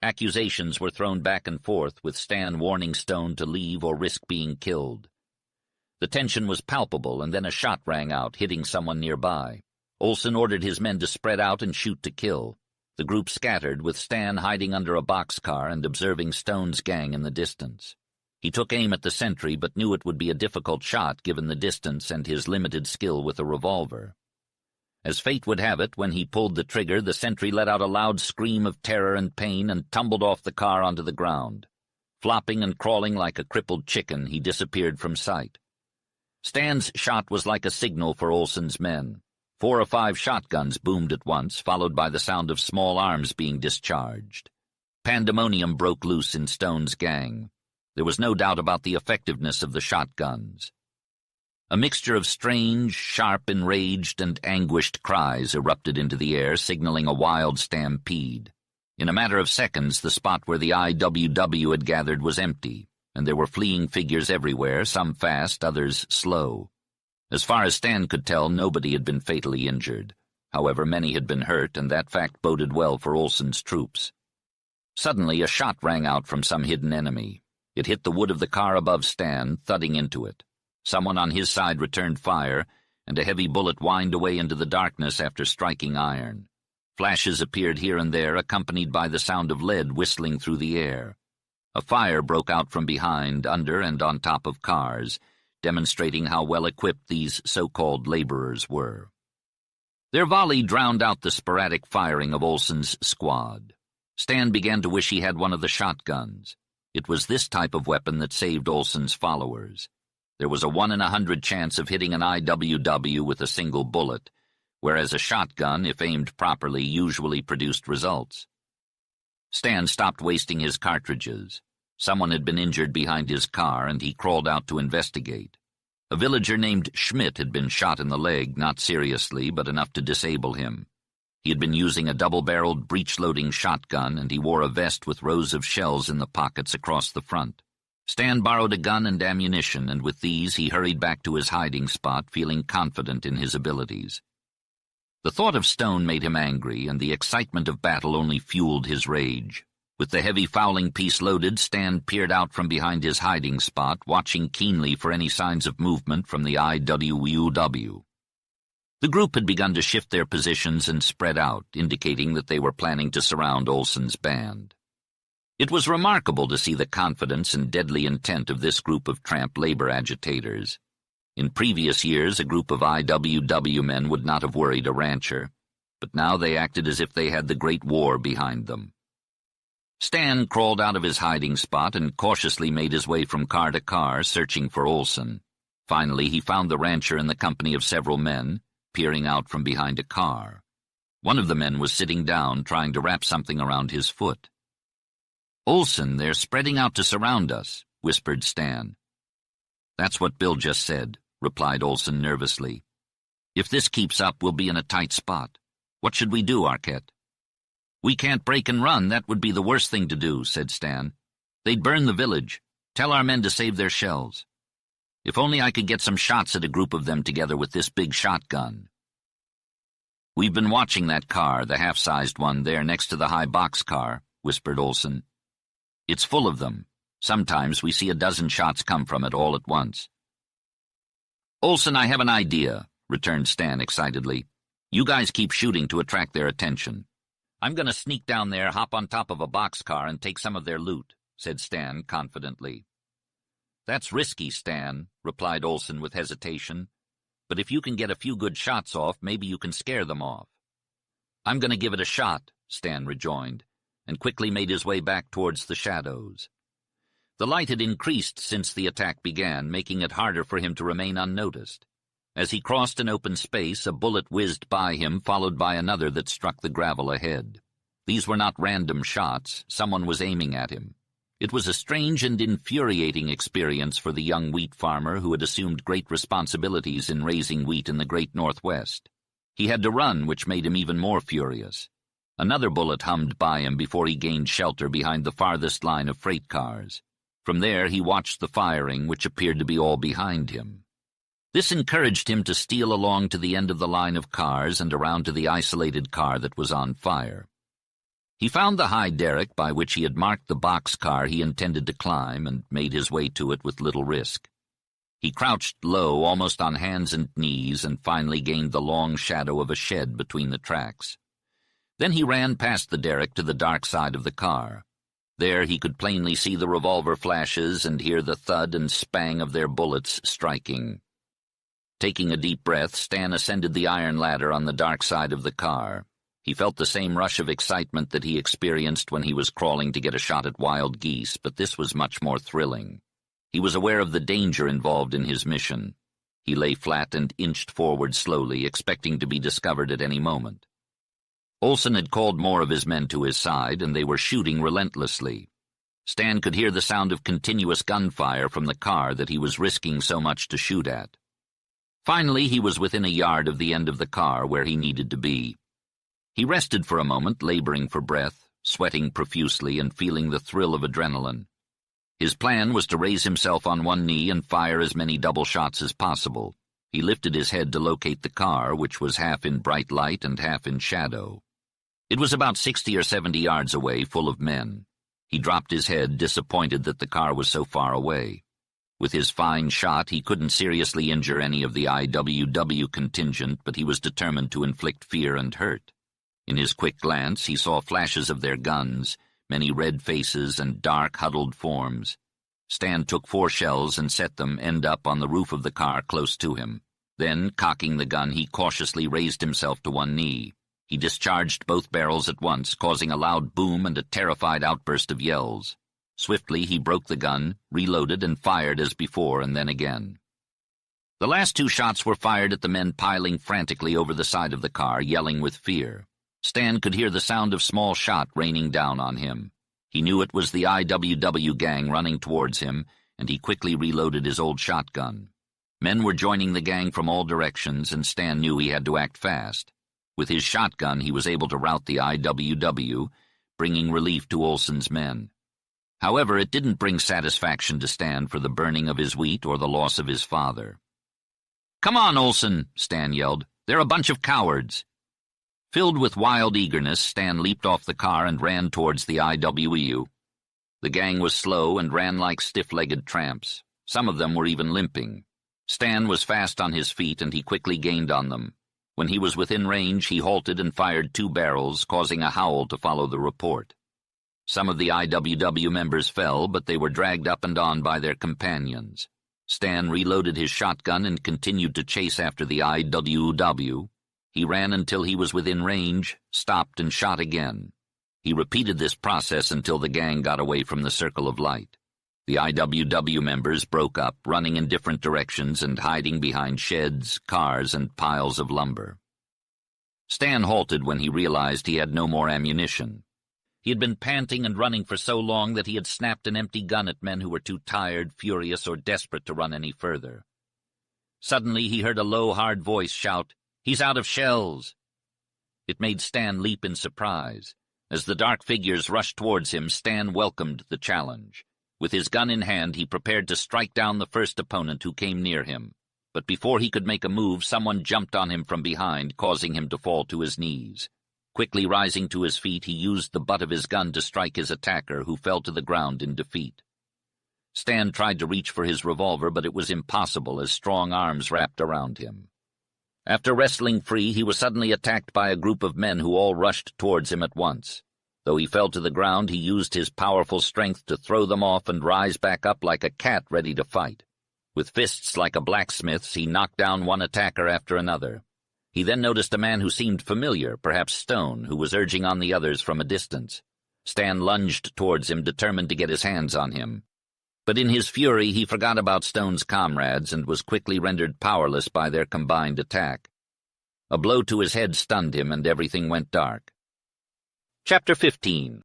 [SPEAKER 1] Accusations were thrown back and forth, with Stan warning Stone to leave or risk being killed. The tension was palpable, and then a shot rang out, hitting someone nearby. Olson ordered his men to spread out and shoot to kill. The group scattered, with Stan hiding under a boxcar and observing Stone's gang in the distance. He took aim at the sentry, but knew it would be a difficult shot given the distance and his limited skill with a revolver. As fate would have it, when he pulled the trigger, the sentry let out a loud scream of terror and pain and tumbled off the car onto the ground. Flopping and crawling like a crippled chicken, he disappeared from sight. Stan's shot was like a signal for Olson's men. 4 or 5 shotguns boomed at once, followed by the sound of small arms being discharged. Pandemonium broke loose in Stone's gang. There was no doubt about the effectiveness of the shotguns. A mixture of strange, sharp, enraged, and anguished cries erupted into the air, signaling a wild stampede. In a matter of seconds, the spot where the IWW had gathered was empty, and there were fleeing figures everywhere, some fast, others slow. As far as Stan could tell, nobody had been fatally injured. However, many had been hurt, and that fact boded well for Olson's troops. Suddenly, a shot rang out from some hidden enemy. It hit the wood of the car above Stan, thudding into it. Someone on his side returned fire, and a heavy bullet whined away into the darkness after striking iron. Flashes appeared here and there, accompanied by the sound of lead whistling through the air. A fire broke out from behind, under, and on top of cars, demonstrating how well-equipped these so-called laborers were. Their volley drowned out the sporadic firing of Olson's squad. Stan began to wish he had one of the shotguns. It was this type of weapon that saved Olson's followers. There was a 1 in 100 chance of hitting an IWW with a single bullet, whereas a shotgun, if aimed properly, usually produced results. Stan stopped wasting his cartridges. Someone had been injured behind his car, and he crawled out to investigate. A villager named Schmidt had been shot in the leg, not seriously, but enough to disable him. He had been using a double-barreled breech-loading shotgun, and he wore a vest with rows of shells in the pockets across the front. Stan borrowed a gun and ammunition, and with these he hurried back to his hiding spot, feeling confident in his abilities. The thought of Stone made him angry, and the excitement of battle only fueled his rage. With the heavy fowling piece loaded, Stan peered out from behind his hiding spot, watching keenly for any signs of movement from the IWW. The group had begun to shift their positions and spread out, indicating that they were planning to surround Olson's band. It was remarkable to see the confidence and deadly intent of this group of tramp labor agitators. In previous years, a group of IWW men would not have worried a rancher, but now they acted as if they had the Great War behind them. Stan crawled out of his hiding spot and cautiously made his way from car to car, searching for Olson. Finally, he found the rancher in the company of several men, peering out from behind a car. One of the men was sitting down, trying to wrap something around his foot. "Olson, they're spreading out to surround us," whispered Stan. "That's what Bill just said," replied Olson nervously. If this keeps up, we'll be in a tight spot. What should we do, Arquette? We can't break and run. That would be the worst thing to do, said Stan. They'd burn the village. Tell our men to save their shells. If only I could get some shots at a group of them together with this big shotgun. We've been watching that car, the half-sized one there next to the high boxcar, whispered Olson. It's full of them. Sometimes we see a dozen shots come from it all at once. Olson, I have an idea, returned Stan excitedly. You guys keep shooting to attract their attention. I'm going to sneak down there, hop on top of a boxcar, and take some of their loot, said Stan confidently. That's risky, Stan, replied Olson with hesitation. But if you can get a few good shots off, maybe you can scare them off. I'm going to give it a shot, Stan rejoined, and quickly made his way back towards the shadows. The light had increased since the attack began, making it harder for him to remain unnoticed. As he crossed an open space, a bullet whizzed by him, followed by another that struck the gravel ahead. These were not random shots. Someone was aiming at him. It was a strange and infuriating experience for the young wheat farmer who had assumed great responsibilities in raising wheat in the great Northwest. He had to run, which made him even more furious. Another bullet hummed by him before he gained shelter behind the farthest line of freight cars. From there he watched the firing, which appeared to be all behind him. This encouraged him to steal along to the end of the line of cars and around to the isolated car that was on fire. He found the high derrick by which he had marked the boxcar he intended to climb and made his way to it with little risk. He crouched low, almost on hands and knees, and finally gained the long shadow of a shed between the tracks. Then he ran past the derrick to the dark side of the car. There he could plainly see the revolver flashes and hear the thud and spang of their bullets striking. Taking a deep breath, Stan ascended the iron ladder on the dark side of the car. He felt the same rush of excitement that he experienced when he was crawling to get a shot at wild geese, but this was much more thrilling. He was aware of the danger involved in his mission. He lay flat and inched forward slowly, expecting to be discovered at any moment. Olson had called more of his men to his side, and they were shooting relentlessly. Stan could hear the sound of continuous gunfire from the car that he was risking so much to shoot at. Finally, he was within a yard of the end of the car where he needed to be. He rested for a moment, laboring for breath, sweating profusely and feeling the thrill of adrenaline. His plan was to raise himself on one knee and fire as many double shots as possible. He lifted his head to locate the car, which was half in bright light and half in shadow. It was about 60 or 70 yards away, full of men. He dropped his head, disappointed that the car was so far away. With his fine shot, he couldn't seriously injure any of the IWW contingent, but he was determined to inflict fear and hurt. In his quick glance, he saw flashes of their guns, many red faces and dark, huddled forms. Stan took 4 shells and set them end up on the roof of the car close to him. Then, cocking the gun, he cautiously raised himself to one knee. He discharged both barrels at once, causing a loud boom and a terrified outburst of yells. Swiftly, he broke the gun, reloaded, and fired as before, and then again. The last 2 shots were fired at the men piling frantically over the side of the car, yelling with fear. Stan could hear the sound of small shot raining down on him. He knew it was the IWW gang running towards him, and he quickly reloaded his old shotgun. Men were joining the gang from all directions, and Stan knew he had to act fast. With his shotgun, he was able to rout the IWW, bringing relief to Olson's men. However, it didn't bring satisfaction to Stan for the burning of his wheat or the loss of his father. "Come on, Olson," Stan yelled. "They're a bunch of cowards." Filled with wild eagerness, Stan leaped off the car and ran towards the IWU. The gang was slow and ran like stiff-legged tramps. Some of them were even limping. Stan was fast on his feet, and he quickly gained on them. When he was within range, he halted and fired 2 barrels, causing a howl to follow the report. Some of the IWW members fell, but they were dragged up and on by their companions. Stan reloaded his shotgun and continued to chase after the IWW. He ran until he was within range, stopped, and shot again. He repeated this process until the gang got away from the circle of light. The IWW members broke up, running in different directions and hiding behind sheds, cars, and piles of lumber. Stan halted when he realized he had no more ammunition. He had been panting and running for so long that he had snapped an empty gun at men who were too tired, furious, or desperate to run any further. Suddenly he heard a low, hard voice shout, He's out of shells!" It made Stan leap in surprise. As the dark figures rushed towards him, Stan welcomed the challenge. With his gun in hand, he prepared to strike down the first opponent who came near him. But before he could make a move, someone jumped on him from behind, causing him to fall to his knees. Quickly rising to his feet, he used the butt of his gun to strike his attacker, who fell to the ground in defeat. Stan tried to reach for his revolver, but it was impossible as strong arms wrapped around him. After wrestling free, he was suddenly attacked by a group of men who all rushed towards him at once. Though he fell to the ground, he used his powerful strength to throw them off and rise back up like a cat ready to fight. With fists like a blacksmith's, he knocked down one attacker after another. He then noticed a man who seemed familiar, perhaps Stone, who was urging on the others from a distance. Stan lunged towards him, determined to get his hands on him. But in his fury, he forgot about Stone's comrades and was quickly rendered powerless by their combined attack. A blow to his head stunned him, and everything went dark. Chapter 15.